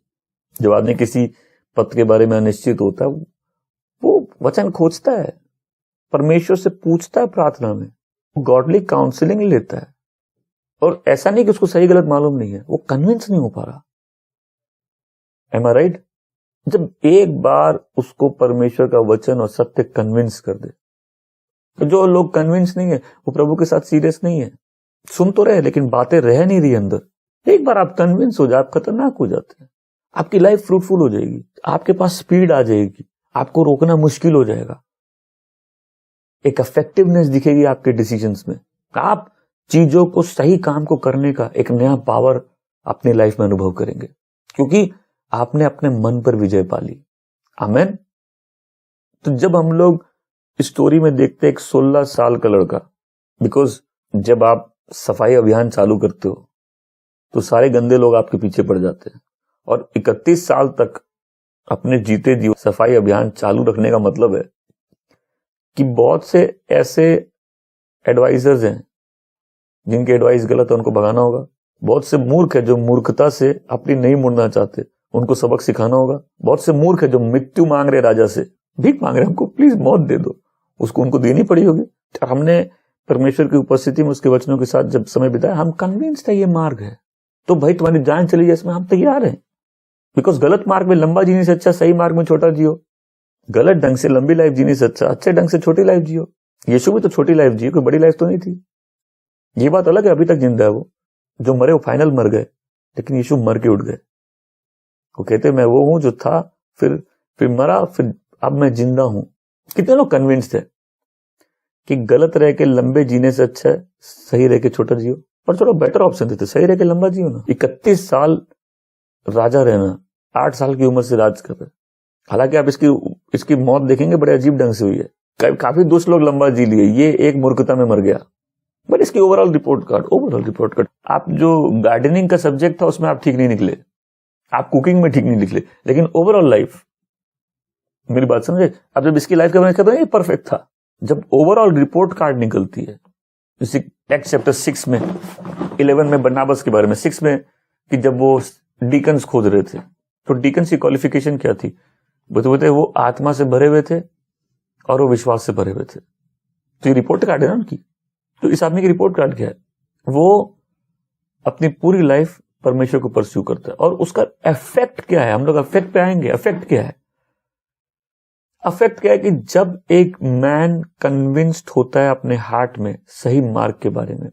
Speaker 1: जब आदमी किसी पद के बारे में अनिश्चित होता है, वो वचन खोजता है, परमेश्वर से पूछता है प्रार्थना में, गॉडली काउंसलिंग लेता है, और ऐसा नहीं कि उसको सही गलत मालूम नहीं है, वो कन्विंस नहीं हो पा रहा। एम आई राइट? जब एक बार उसको परमेश्वर का वचन और सत्य कन्विंस कर दे, तो जो लोग कन्विंस नहीं है वो प्रभु के साथ सीरियस नहीं है। सुन तो रहे लेकिन बातें रह नहीं रही अंदर। एक बार आप कन्विंस हो जाए, आप खतरनाक हो जाते हैं, आपकी लाइफ फ्रूटफुल हो जाएगी, आपके पास स्पीड आ जाएगी, आपको रोकना मुश्किल हो जाएगा, एक इफेक्टिवनेस दिखेगी आपके डिसीजंस में, आप चीजों को, सही काम को करने का एक नया पावर अपनी लाइफ में अनुभव करेंगे, क्योंकि आपने अपने मन पर विजय पा ली। आमेन। तो जब हम लोग स्टोरी में देखते एक 16 साल का लड़का, बिकॉज जब आप सफाई अभियान चालू करते हो तो सारे गंदे लोग आपके पीछे पड़ जाते हैं, और 31 साल तक अपने जीते जी सफाई अभियान चालू रखने का मतलब है कि बहुत से ऐसे एडवाइजर्स हैं जिनके एडवाइस गलत है, उनको भगाना होगा। बहुत से मूर्ख है जो मूर्खता से अपनी नहीं मुड़ना चाहते, उनको सबक सिखाना होगा। बहुत से मूर्ख है जो मृत्यु मांग रहे, राजा से भीख मांग रहे, हमको प्लीज मौत दे दो, उसको उनको देनी पड़ी होगी। हमने परमेश्वर की उपस्थिति में उसके वचनों के साथ जब समय बिताया, हम कन्विंस्ड है ये मार्ग है, तो भाई तुम्हारी जान चली जाए इसमें हम तैयार हैं। बिकॉज गलत मार्ग में लंबा जीने से अच्छा सही मार्ग में छोटा जियो। गलत ढंग से लंबी लाइफ जीने से अच्छा अच्छे ढंग से छोटी लाइफ जियो। यीशु भी तो छोटी लाइफ जिए, कोई बड़ी लाइफ तो नहीं थी। ये बात अलग है, अभी तक जिंदा है वो। जो मरे वो फाइनल मर गए, लेकिन यीशु मर के उठ गए। वो कहते मैं वो हूं जो था, फिर मरा, फिर अब मैं जिंदा हूं। कितने लोग कन्विंस्ड है कि गलत रह के लंबे जीने से अच्छा है सही रह के छोटा जियो। पर थोड़ा बेटर ऑप्शन देते, सही रह के लंबा जियो ना। 31 साल राजा रहना, 8 साल की उम्र से राज कर रहे। हालांकि आप इसकी मौत देखेंगे बड़े अजीब ढंग से हुई है। काफी दुष्ट लोग लंबा जी लिए, ये एक मूर्खता में मर गया। बट इसकी ओवरऑल रिपोर्ट कार्ड आप जो गार्डनिंग का सब्जेक्ट था उसमें आप ठीक नहीं निकले, आप कुकिंग में ठीक नहीं निकले, लेकिन ओवरऑल लाइफ, मेरी बात समझे? अब जब इसकी लाइफ का मैंने कहता है ये परफेक्ट था। जब ओवरऑल रिपोर्ट कार्ड निकलती है, जैसे एक्ट चैप्टर 6 में 11 में बरनाबास के बारे में, 6 में कि जब वो डीकन्स खोज रहे थे, तो डीकन्स की क्वालिफिकेशन क्या थी? बोलते वो आत्मा से भरे हुए थे और वो विश्वास से भरे हुए थे। तो ये रिपोर्ट कार्ड है ना उनकी। तो इस आदमी की रिपोर्ट कार्ड क्या है? वो अपनी पूरी लाइफ परमेश्वर को परस्यू करता है, और उसका इफेक्ट क्या है? हम लोग इफेक्ट पे आएंगे। इफेक्ट क्या है? इफेक्ट क्या है कि जब एक मैन कन्विंस्ड होता है अपने हार्ट में सही मार्ग के बारे में,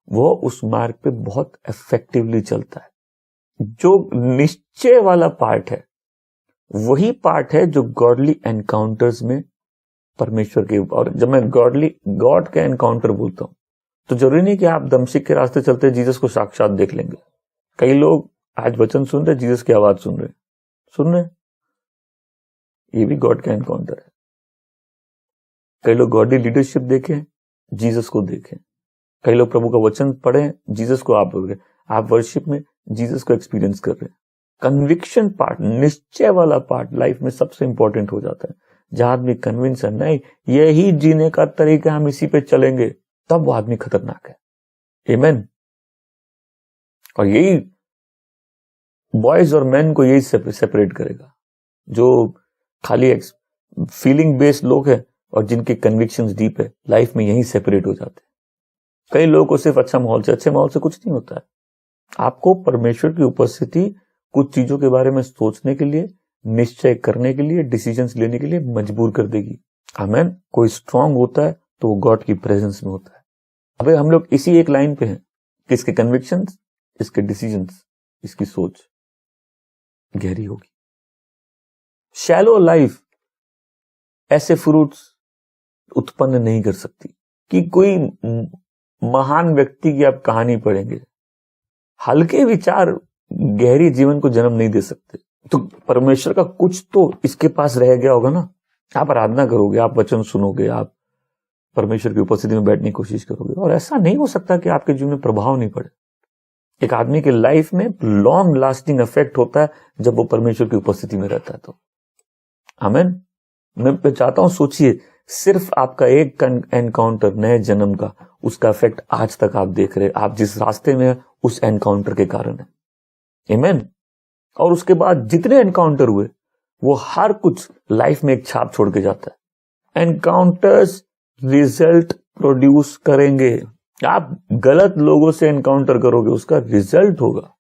Speaker 1: वो उस मार्ग पे बहुत इफेक्टिवली चलता है। जो निश्चय वाला पार्ट है वही पार्ट है जो गॉडली एनकाउंटर्स में परमेश्वर के, और जब मैं गॉड का एनकाउंटर बोलता हूं तो जरूरी नहीं कि आप दमशिक के रास्ते चलते जीसस को साक्षात देख लेंगे। कई लोग आज वचन सुन रहे, जीसस की आवाज सुन रहे, ये भी गॉड का एनकाउंटर है। कई लोग गॉडली लीडरशिप देखें, जीसस को देखें। कई लोग प्रभु का वचन पढ़ें, जीसस को आप वर्शिप में जीसस को एक्सपीरियंस कर रहे हैं। कन्विक्शन पार्ट, निश्चय वाला पार्ट लाइफ में सबसे इंपॉर्टेंट हो जाता है। जहां आदमी कन्विंस है नहीं यही जीने का तरीका, हम इसी पे चलेंगे, तब वो आदमी खतरनाक है। आमीन। और यही बॉयज और मैन को यही सेपरेट करेगा, जो खाली फीलिंग बेस्ड लोग हैं और जिनके कन्विक्शंस डीप है, लाइफ में यही सेपरेट हो जाते हैं। कई लोगों को सिर्फ अच्छे माहौल से कुछ नहीं होता है। आपको परमेश्वर की उपस्थिति कुछ चीजों के बारे में सोचने के लिए, निश्चय करने के लिए, डिसीजंस लेने के लिए मजबूर कर देगी। आमेन। कोई स्ट्रांग होता है तो वो गॉड की प्रेजेंस में होता है। अबे हम लोग इसी एक लाइन पे हैं कि इसके कन्विक्शंस, इसके डिसीजंस, इसकी सोच गहरी होगी। शैलो लाइफ ऐसे फ्रूट्स उत्पन्न नहीं कर सकती कि कोई महान व्यक्ति की आप कहानी पढ़ेंगे। हल्के विचार गहरी जीवन को जन्म नहीं दे सकते। तो परमेश्वर का कुछ तो इसके पास रह गया होगा ना। आप आराधना करोगे, आप वचन सुनोगे, आप परमेश्वर की उपस्थिति में बैठने की कोशिश करोगे, और ऐसा नहीं हो सकता कि आपके जीवन में प्रभाव नहीं पड़े। एक आदमी के लाइफ में लॉन्ग लास्टिंग इफेक्ट होता है जब वो परमेश्वर की उपस्थिति में रहता है। तो आमीन। मैं चाहता हूं सोचिए, सिर्फ आपका एक एनकाउंटर नए जन्म का, उसका इफेक्ट आज तक आप देख रहे, आप जिस रास्ते में है उस एनकाउंटर के कारण है। आमीन। और उसके बाद जितने एनकाउंटर हुए वो हर कुछ लाइफ में एक छाप छोड़ के जाता है। एनकाउंटर्स रिजल्ट प्रोड्यूस करेंगे। आप गलत लोगों से एनकाउंटर करोगे, उसका रिजल्ट होगा।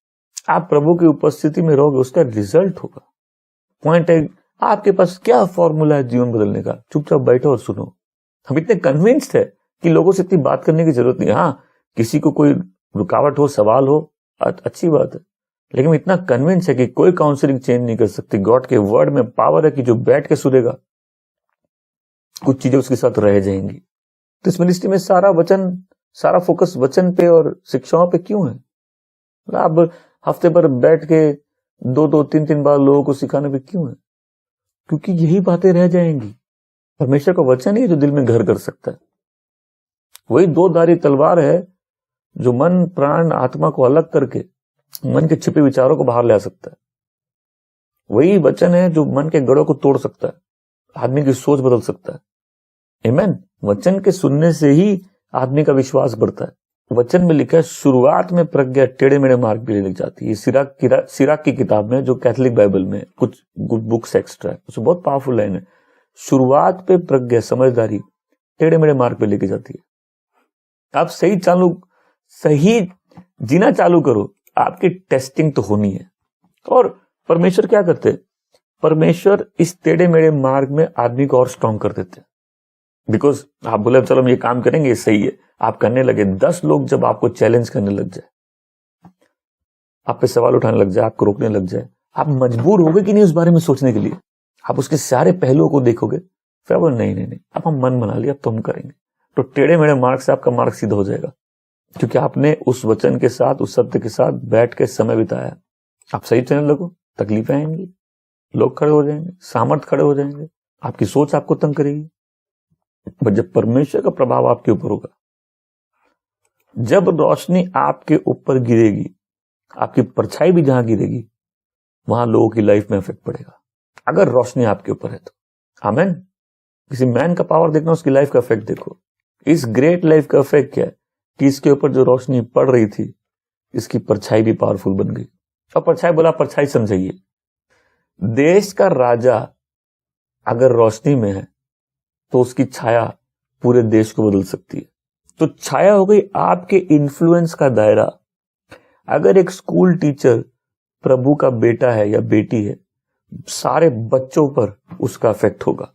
Speaker 1: आप प्रभु की उपस्थिति में रहोगे, उसका रिजल्ट होगा। पॉइंट है, आपके पास क्या फॉर्मूला है जीवन बदलने का? चुपचाप बैठो और सुनो। हम इतने कन्विंस्ड है कि लोगों से इतनी बात करने की जरूरत नहीं। हाँ, किसी को कोई रुकावट हो, सवाल हो, अच्छी बात है, लेकिन इतना कन्विंस है कि कोई काउंसलिंग चेंज नहीं कर सकती। गॉड के वर्ड में पावर है कि जो बैठ के सुनेगा कुछ चीजें उसके साथ रह जाएंगी। तो इस मिनिस्ट्री में सारा फोकस वचन पे और शिक्षाओं पे क्यों है? आप हफ्ते भर बैठ के 2-3 बार लोगों को सिखाने पे क्यों है? क्योंकि यही बातें रह जाएंगी। परमेश्वर का वचन ही जो दिल में घर कर सकता है। वही 2 धारी तलवार है जो मन, प्राण, आत्मा को अलग करके मन के छिपे विचारों को बाहर ला सकता है। वही वचन है जो मन के गढ़ों को तोड़ सकता है, आदमी की सोच बदल सकता है। आमीन। वचन के सुनने से ही आदमी का विश्वास बढ़ता है। वचन में लिखा है, शुरुआत में प्रज्ञा टेढ़े मेढ़े मार्ग पे ले जाती है। सिराक की किताब में, जो कैथोलिक बाइबल में कुछ बुक्स एक्स्ट्रा है, उसमें बहुत पावरफुल लाइन है। शुरुआत पे प्रज्ञा, समझदारी टेढ़े मेढ़े मार्ग पे लेके जाती है। आप सही जीना चालू करो, आपकी टेस्टिंग तो होनी है। और परमेश्वर क्या करते हैं? परमेश्वर इस टेढ़े मेढ़े मार्ग में आदमी को और स्ट्रॉन्ग कर देते हैं। बिकॉज आप बोले चलो हम ये काम करेंगे, ये सही है, आप करने लगे। 10 लोग जब आपको चैलेंज करने लग जाए, आप पे सवाल उठाने लग जाए, आपको रोकने लग जाए, आप मजबूर होगे कि नहीं उस बारे में सोचने के लिए? आप उसके सारे पहलुओं को देखोगे, फिर बोले नहीं, अब हम मन बना लिया, अब तो हम करेंगे। तो टेढ़े मेढ़े मार्ग से आपका मार्ग सीधा हो जाएगा, क्योंकि आपने उस वचन के साथ, उस सत्य के साथ बैठ के समय बिताया। आप सही चलने लगो, तकलीफें आएंगी, लोग खड़े हो जाएंगे, सामर्थ्य खड़े हो जाएंगे, आपकी सोच आपको तंग करेगी। बट जब परमेश्वर का प्रभाव आपके ऊपर होगा, जब रोशनी आपके ऊपर गिरेगी, आपकी परछाई भी जहां गिरेगी, वहां लोगों की लाइफ में इफेक्ट पड़ेगा। अगर रोशनी आपके ऊपर है तो। आमीन। किसी मैन का पावर देखना, उसकी लाइफ का इफेक्ट देखो। इस ग्रेट लाइफ का इफेक्ट क्या है कि इसके ऊपर जो रोशनी पड़ रही थी, इसकी परछाई भी पावरफुल बन गई। और परछाई बोला, परछाई समझिए, देश का राजा अगर रोशनी में है तो उसकी छाया पूरे देश को बदल सकती है। तो छाया हो गई आपके इन्फ्लुएंस का दायरा। अगर एक स्कूल टीचर प्रभु का बेटा है या बेटी है, सारे बच्चों पर उसका इफेक्ट होगा।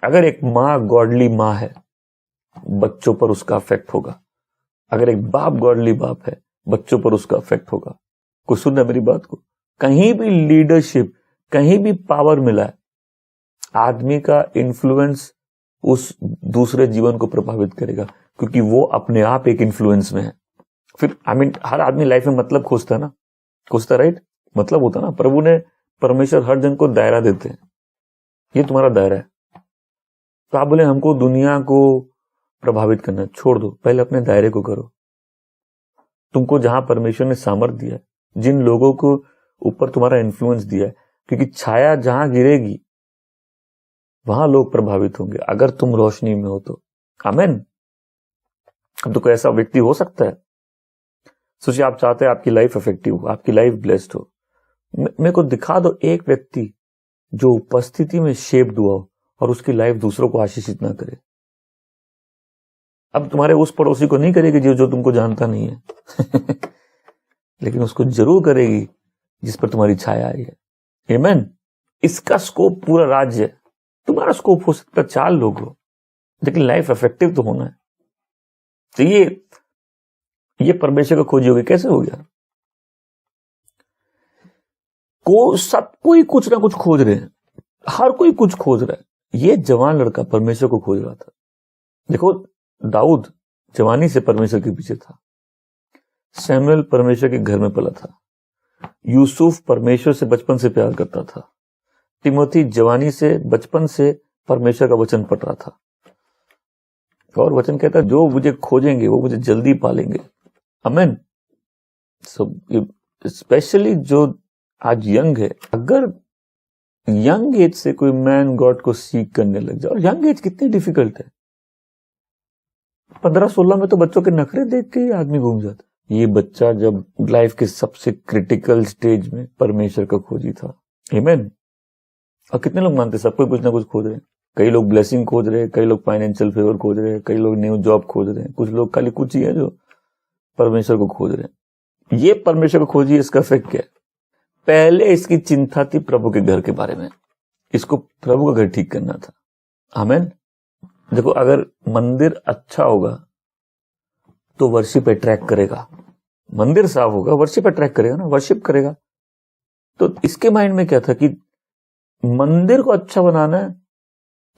Speaker 1: अगर एक माँ गॉडली माँ है, बच्चों पर उसका इफेक्ट होगा। अगर एक बाप गॉडली बाप है, बच्चों पर उसका इफेक्ट होगा। कोई सुनना मेरी बात को? कहीं भी लीडरशिप, कहीं भी पावर मिला है, आदमी का इन्फ्लुएंस उस दूसरे जीवन को प्रभावित करेगा, क्योंकि वो अपने आप एक इन्फ्लुएंस में है। फिर हर आदमी लाइफ में मतलब खोजता है ना, खोजता, राइट? मतलब होता ना। प्रभु ने, परमेश्वर हर जन को दायरा देते हैं, ये तुम्हारा दायरा है। तो आप बोले हमको दुनिया को प्रभावित करना, छोड़ दो, पहले अपने दायरे को करो। तुमको जहां परमेश्वर ने सामर्थ्य दिया है, जिन लोगों को ऊपर तुम्हारा इन्फ्लुएंस दिया है, क्योंकि छाया जहां गिरेगी वहां लोग प्रभावित होंगे, अगर तुम रोशनी में हो तो। आमीन। अब तो कोई ऐसा व्यक्ति हो सकता है, सोचिए, आप चाहते हैं आपकी लाइफ इफेक्टिव हो, आपकी लाइफ ब्लेस्ड हो। मेरे को दिखा दो एक व्यक्ति जो उपस्थिति में शेप हुआ हो और उसकी लाइफ दूसरों को आशीषित ना करे। अब तुम्हारे उस पड़ोसी को नहीं करेगी जो तुमको जानता नहीं है लेकिन उसको जरूर करेगी जिस पर तुम्हारी छाया आई है। आमीन। इसका स्कोप पूरा राज्य है। तुम्हारा स्कोप हो सकता है 4 लोग हो, लेकिन लाइफ इफेक्टिव तो होना है। तो ये परमेश्वर को खोजी होगी। कैसे हो गया? सब कोई कुछ ना कुछ खोज रहे हैं, हर कोई कुछ खोज रहा है। ये जवान लड़का परमेश्वर को खोज रहा था। देखो, दाऊद जवानी से परमेश्वर के पीछे था, सैमुअल परमेश्वर के घर में पला था, यूसुफ परमेश्वर से बचपन से प्यार करता था, तिमोथी जवानी से बचपन से परमेश्वर का वचन पढ़ रहा था। और वचन कहता है जो मुझे खोजेंगे वो मुझे जल्दी पालेंगे। आमीन। स्पेशली जो आज यंग है, अगर यंग एज से कोई मैन गॉड को सीख करने लग जाए, और यंग एज कितनी डिफिकल्ट है, 15-16 में तो बच्चों के नखरे देख के ही आदमी घूम जाता है। ये बच्चा जब लाइफ के सबसे क्रिटिकल स्टेज में परमेश्वर का खोजी था। आमीन। और कितने लोग मानते, सब कोई कुछ ना कुछ खोज रहे हैं। कई लोग ब्लेसिंग खोज रहे हैं, कई लोग फाइनेंशियल फेवर खोज रहे हैं, कई लोग न्यू जॉब खोज रहे हैं, कुछ लोग खाली कुछ ही है जो परमेश्वर को खोज रहे हैं। ये परमेश्वर को खोजी, इसका इफेक्ट क्या है? पहले इसकी चिंता थी प्रभु के घर के बारे में, इसको प्रभु का घर ठीक करना था। आमीन। देखो, अगर मंदिर अच्छा होगा तो वर्शिप अट्रैक्ट करेगा, मंदिर साफ होगा वर्शिप अट्रैक्ट करेगा ना, वर्शिप करेगा। तो इसके माइंड में क्या था कि मंदिर को अच्छा बनाना है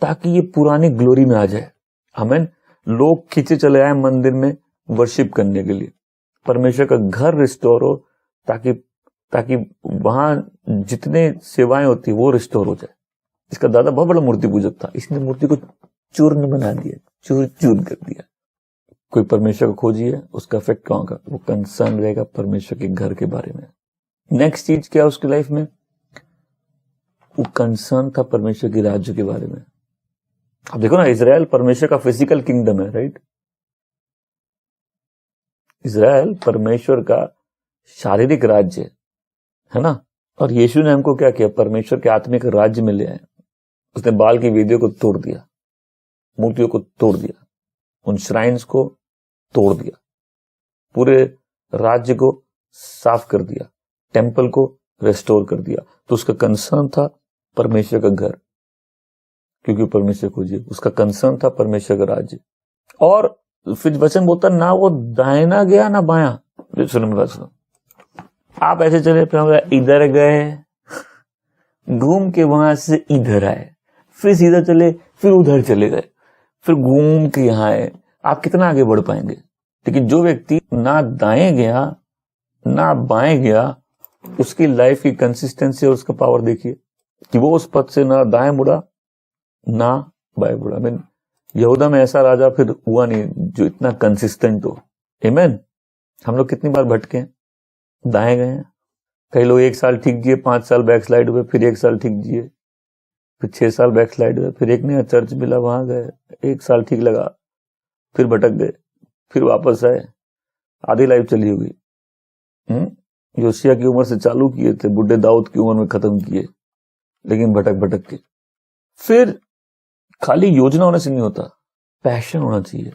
Speaker 1: ताकि ये पुरानी ग्लोरी में आ जाए। आमीन। लोग खींचे चले आए मंदिर में वर्शिप करने के लिए, परमेश्वर का घर रिस्टोर हो ताकि वहां जितने सेवाएं होती वो रिस्टोर हो जाए। इसका दादा बहुत बड़ा मूर्ति पूजक था, इसने मूर्ति को चूर्ण बना दिया, चूर कर दिया। कोई परमेश्वर को खोजी है, उसका इफेक्ट कहाँ का? वो कंसर्न रहेगा परमेश्वर के घर के बारे में। नेक्स्ट चीज क्या उसकी लाइफ में? वो कंसर्न था परमेश्वर के राज्य के बारे में। अब देखो ना, इजराइल परमेश्वर का फिजिकल किंगडम है, राइट? इजराइल परमेश्वर का शारीरिक राज्य है ना। और यीशु ने हमको क्या किया? परमेश्वर के आत्मिक राज्य में ले आए। उसने बाल की वेदियों को तोड़ दिया, मूर्तियों को तोड़ दिया, उन श्राइन्स को तोड़ दिया, पूरे राज्य को साफ कर दिया, टेम्पल को रेस्टोर कर दिया। तो उसका कंसर्न था परमेश्वर का घर, क्योंकि परमेश्वर खोजिए। उसका कंसर्न था परमेश्वर का राज्य। और फिर वचन बोलता ना वो दाहिना गया ना बायां। सुनो, आप ऐसे चले, फिर इधर गए, घूम के वहां से इधर आए, फिर सीधा चले, फिर उधर चले गए, फिर घूम के यहां आए। आप कितना आगे बढ़ पाएंगे? लेकिन जो व्यक्ति ना दाएं गया ना बाएं गया, उसकी लाइफ की कंसिस्टेंसी और उसका पावर देखिए कि वो उस पद से ना दाएं मुड़ा ना बाएं मुड़ा। मीन यहूदा में ऐसा राजा फिर हुआ नहीं जो इतना कंसिस्टेंट हो। आमीन। हम लोग कितनी बार भटके हैं, दाएं गए हैं। कई लोग 1 साल ठीक जिए, 5 साल बैकस्लाइड हुए, फिर 1 साल ठीक जिए, फिर 6 साल बैकस्लाइड हुए, फिर एक नया चर्च मिला वहां गए, 1 साल ठीक लगा, फिर भटक गए, फिर वापस आए। आधी लाइफ चली होगी। योशिया की उम्र से चालू किए थे, बुढ़े दाऊद की उम्र में खत्म किए, लेकिन भटक के। फिर खाली योजना होने से नहीं होता, पैशन होना चाहिए।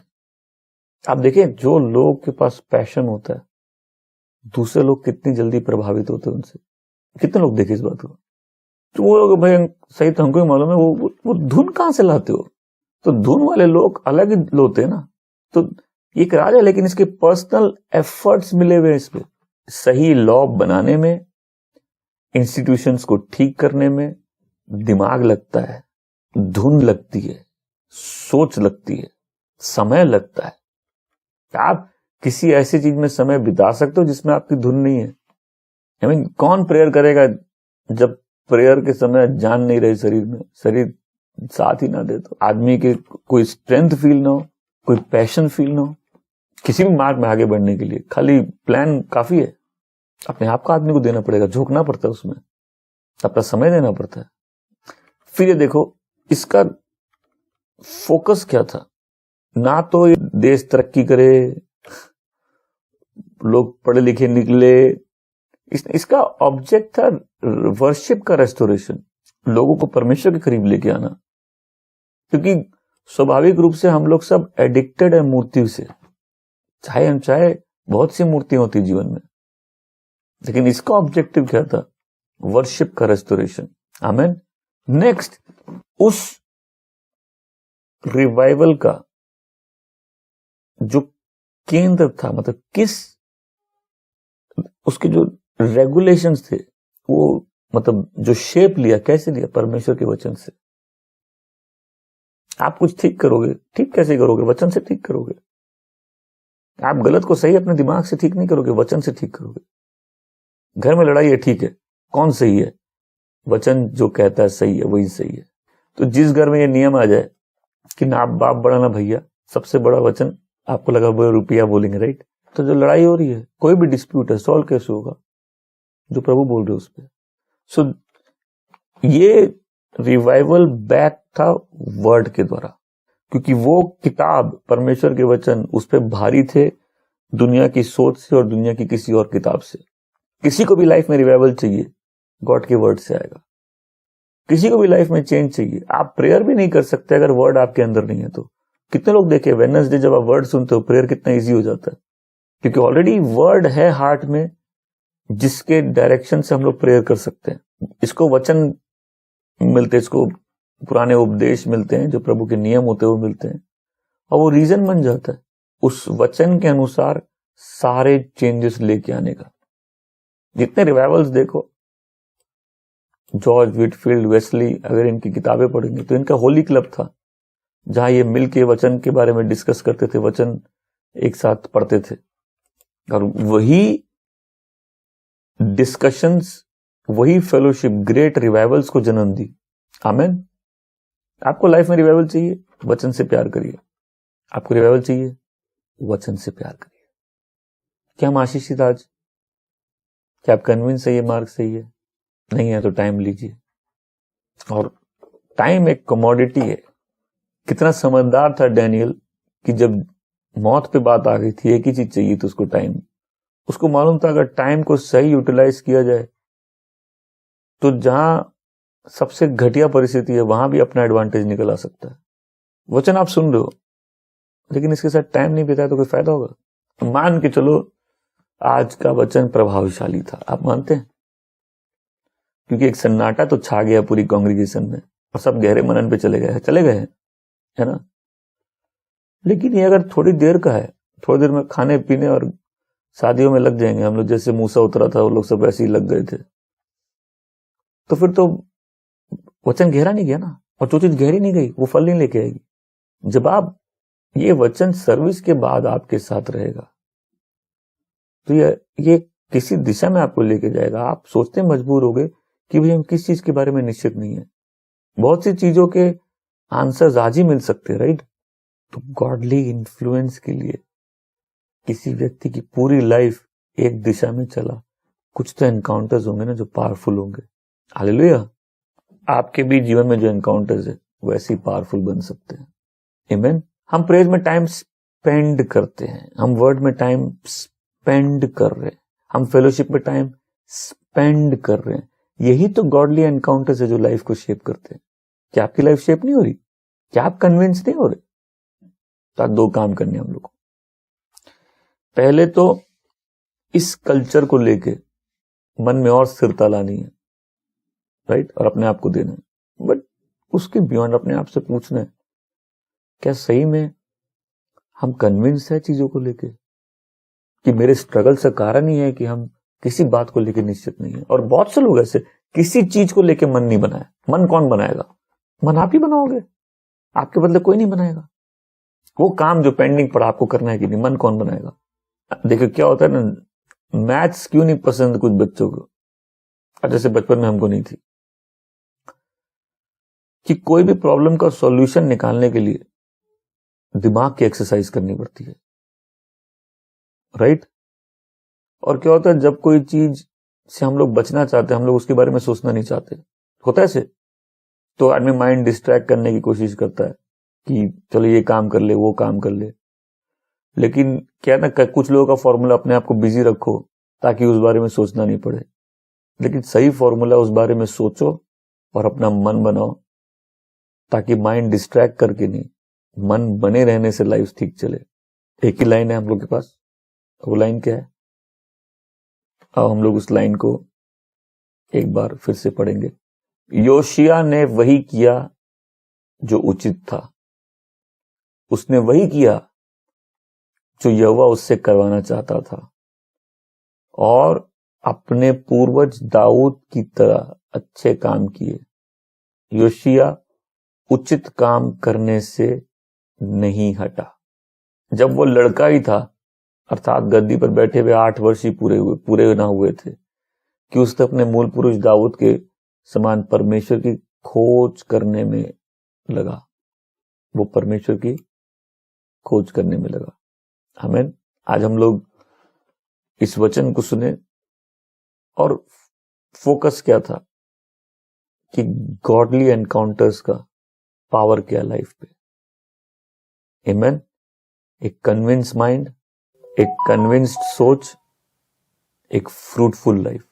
Speaker 1: आप देखें, जो लोग के पास पैशन होता है, दूसरे लोग कितनी जल्दी प्रभावित होते हैं उनसे। कितने लोग देखे इस बात को? तो वो लोग, भाई सही तो हमको ही मालूम है, वो धुन कहां से लाते हो? तो धुन वाले लोग अलग ही होते हैं ना। तो ये एक राज है, लेकिन इसके पर्सनल एफर्ट्स मिले हुए इस पे। सही लॉ बनाने में, इंस्टीट्यूशंस को ठीक करने में दिमाग लगता है, धुन लगती है, सोच लगती है, समय लगता है। आप किसी ऐसी चीज में समय बिता सकते हो जिसमें आपकी धुन नहीं है। आई मीन, कौन प्रेयर करेगा जब प्रेयर के समय जान नहीं रही शरीर में, शरीर साथ ही ना दे? तो आदमी के कोई स्ट्रेंथ फील ना हो, कोई पैशन फील ना हो किसी भी मार्ग में आगे बढ़ने के लिए, खाली प्लान काफी है। अपने आप का आदमी को देना पड़ेगा, झोंकना पड़ता है उसमें, अपना समय देना पड़ता है। फिर ये देखो, इसका फोकस क्या था? ना तो ये देश तरक्की करे, लोग पढ़े लिखे निकले, इसका ऑब्जेक्ट था वर्शिप का रेस्टोरेशन, लोगों को परमेश्वर के करीब लेके आना। क्योंकि स्वाभाविक रूप से हम लोग सब एडिक्टेड है मूर्ति से, चाहे अनचाहे बहुत सी मूर्तियां होती जीवन में, लेकिन इसका ऑब्जेक्टिव क्या था? वर्शिप का रेस्टोरेशन। आमीन। नेक्स्ट, उस रिवाइवल का जो केंद्र था, मतलब किस उसके जो रेगुलेशंस थे, वो मतलब जो शेप लिया, कैसे लिया? परमेश्वर के वचन से। आप कुछ ठीक करोगे, ठीक कैसे करोगे? वचन से ठीक करोगे। आप गलत को सही अपने दिमाग से ठीक नहीं करोगे, वचन से ठीक करोगे। घर में लड़ाई है, ठीक है, कौन सही है? वचन जो कहता है सही है, वही सही है। तो जिस घर में ये नियम आ जाए कि ना आप बाप बड़ा ना भैया, सबसे बड़ा वचन आपको लगा वो रुपया बोलेंगे, राइट? तो जो लड़ाई हो रही है, कोई भी डिस्प्यूट है, सॉल्व कैसे होगा? जो प्रभु बोल रहे उस पर। सो ये रिवाइवल बैक था वर्ड के द्वारा, क्योंकि वो किताब, परमेश्वर के वचन, उस पर भारी थे दुनिया की सोच से और दुनिया की किसी और किताब से। किसी को भी लाइफ में रिवाइवल चाहिए, गॉड के वर्ड से आएगा। किसी को भी लाइफ में चेंज चाहिए, आप प्रेयर भी नहीं कर सकते अगर वर्ड आपके अंदर नहीं है। तो कितने लोग देखे वेडनेसडे जब आप वर्ड सुनते हो, प्रेयर कितना इजी हो जाता है, क्योंकि ऑलरेडी वर्ड है हार्ट में, जिसके डायरेक्शन से हम लोग प्रेयर कर सकते हैं। इसको वचन मिलते हैं, इसको पुराने उपदेश मिलते हैं, जो प्रभु के नियम होते हैं वो मिलते हैं, और वो रीजन बन जाता है उस वचन के अनुसार सारे चेंजेस लेके आने का। जितने रिवाइवल्स देखो, जॉर्ज व्हिटफील्ड, वेस्ली, अगर इनकी किताबें पढ़ेंगे तो इनका होली क्लब था, जहां ये मिलके वचन के बारे में डिस्कस करते थे, वचन एक साथ पढ़ते थे, और वही डिस्कशंस, वही फेलोशिप ग्रेट रिवाइवल्स को जन्म दी। आमेन। आपको लाइफ में रिवाइवल चाहिए, वचन से प्यार करिए। आपको रिवाइवल चाहिए, वचन से प्यार करिए। क्या हम आशीषित आज? क्या आप कन्विंस है ये मार्ग सही है? नहीं है तो टाइम लीजिए, और टाइम एक कमोडिटी है। कितना समझदार था डैनियल कि जब मौत पे बात आ गई थी, एक ही चीज चाहिए थी उसको, टाइम। उसको मालूम था अगर टाइम को सही यूटिलाइज किया जाए तो जहां सबसे घटिया परिस्थिति है वहां भी अपना एडवांटेज निकल आ सकता है। वचन आप सुन रहे हो, लेकिन इसके साथ टाइम नहीं बिताया तो कोई फायदा होगा? मान के चलो आज का वचन प्रभावशाली था, आप मानते हैं? क्योंकि एक सन्नाटा तो छा गया पूरी कांग्रेगेशन में, और सब गहरे मनन पे चले गए हैं, है ना? लेकिन ये अगर थोड़ी देर का है, थोड़ी देर में खाने पीने और शादियों में लग जाएंगे हम लोग, जैसे मूसा उतरा था वो लोग सब ऐसे ही लग गए थे, तो फिर तो वचन गहरा नहीं गया ना, और जो चीज गहरी नहीं गई वो फल नहीं लेके आएगी। जब आप ये वचन सर्विस के बाद आपके साथ रहेगा तो ये किसी दिशा में आपको लेके जाएगा। आप सोचते मजबूर हो गए कि भाई हम किस चीज के बारे में निश्चित नहीं है। बहुत सी चीजों के आंसर्स आज ही मिल सकते हैं, राइट? तो गॉडली इन्फ्लुएंस के लिए किसी व्यक्ति की पूरी लाइफ एक दिशा में चला, कुछ तो एनकाउंटर्स होंगे ना जो पावरफुल होंगे। हालेलुया। आपके भी जीवन में जो एनकाउंटर्स है वो ऐसे ही पावरफुल बन सकते हैं। आमीन। हम प्रेज में टाइम स्पेंड करते हैं, हम वर्ड में टाइम स्पेंड कर रहे हैं, हम फेलोशिप में टाइम स्पेंड कर रहे हैं। यही तो गॉडली एनकाउंटर्स है जो लाइफ को शेप करते हैं। क्या आपकी लाइफ शेप नहीं हो रही? क्या आप कन्विंस नहीं हो रहे? तो आज दो काम करने हम लोग को। पहले तो इस कल्चर को लेके मन में और स्थिरता लानी है, राइट? और अपने आप को देना है। बट उसके बियॉन्ड अपने आप से पूछना है, क्या सही में हम कन्विंस है चीजों को लेके, कि मेरे स्ट्रगल से कारण ही है कि हम किसी बात को लेके निश्चित नहीं है। और बहुत से लोग ऐसे किसी चीज को लेके मन नहीं बनाए। मन कौन बनाएगा? मन आप ही बनाओगे, आपके बदले कोई नहीं बनाएगा। वो काम जो पेंडिंग पड़ा आपको करना है कि नहीं, मन कौन बनाएगा? देखो क्या होता है ना, मैथ्स क्यों नहीं पसंद कुछ बच्चों को, जैसे बचपन में हमको नहीं थी, कि कोई भी प्रॉब्लम का सॉल्यूशन निकालने के लिए दिमाग की एक्सरसाइज करनी पड़ती है, राइट? और क्या होता है, जब कोई चीज से हम लोग बचना चाहते हैं, हम लोग उसके बारे में सोचना नहीं चाहते, होता है ऐसे, तो आदमी माइंड डिस्ट्रैक्ट करने की कोशिश करता है कि चलो ये काम कर ले, वो काम कर ले। लेकिन क्या ना, कुछ लोगों का फॉर्मूला अपने आप को बिजी रखो ताकि उस बारे में सोचना नहीं पड़े। लेकिन सही फॉर्मूला उस बारे में सोचो और अपना मन बनाओ, ताकि माइंड डिस्ट्रैक्ट करके नहीं, मन बने रहने से लाइफ ठीक चले। एक ही लाइन है हम लोग के पास, वो लाइन क्या है? अब हम लोग उस लाइन को एक बार फिर से पढ़ेंगे। योशिया ने वही किया जो उचित था। उसने वही किया जो यहोवा उससे करवाना चाहता था, और अपने पूर्वज दाऊद की तरह अच्छे काम किए। योशिया उचित काम करने से नहीं हटा। जब वो लड़का ही था, अर्थात गद्दी पर बैठे हुए 8 वर्ष ही पूरे ना हुए थे, कि उसने अपने मूल पुरुष दाऊद के समान परमेश्वर की खोज करने में लगा। वो परमेश्वर की खोज करने में लगा। आमीन। आज हम लोग इस वचन को सुने और फोकस क्या था कि गॉडली एनकाउंटर्स का पावर क्या लाइफ पे। आमीन। एक कन्विंस माइंड, एक कन्विंस्ड सोच, एक फ्रूटफुल लाइफ।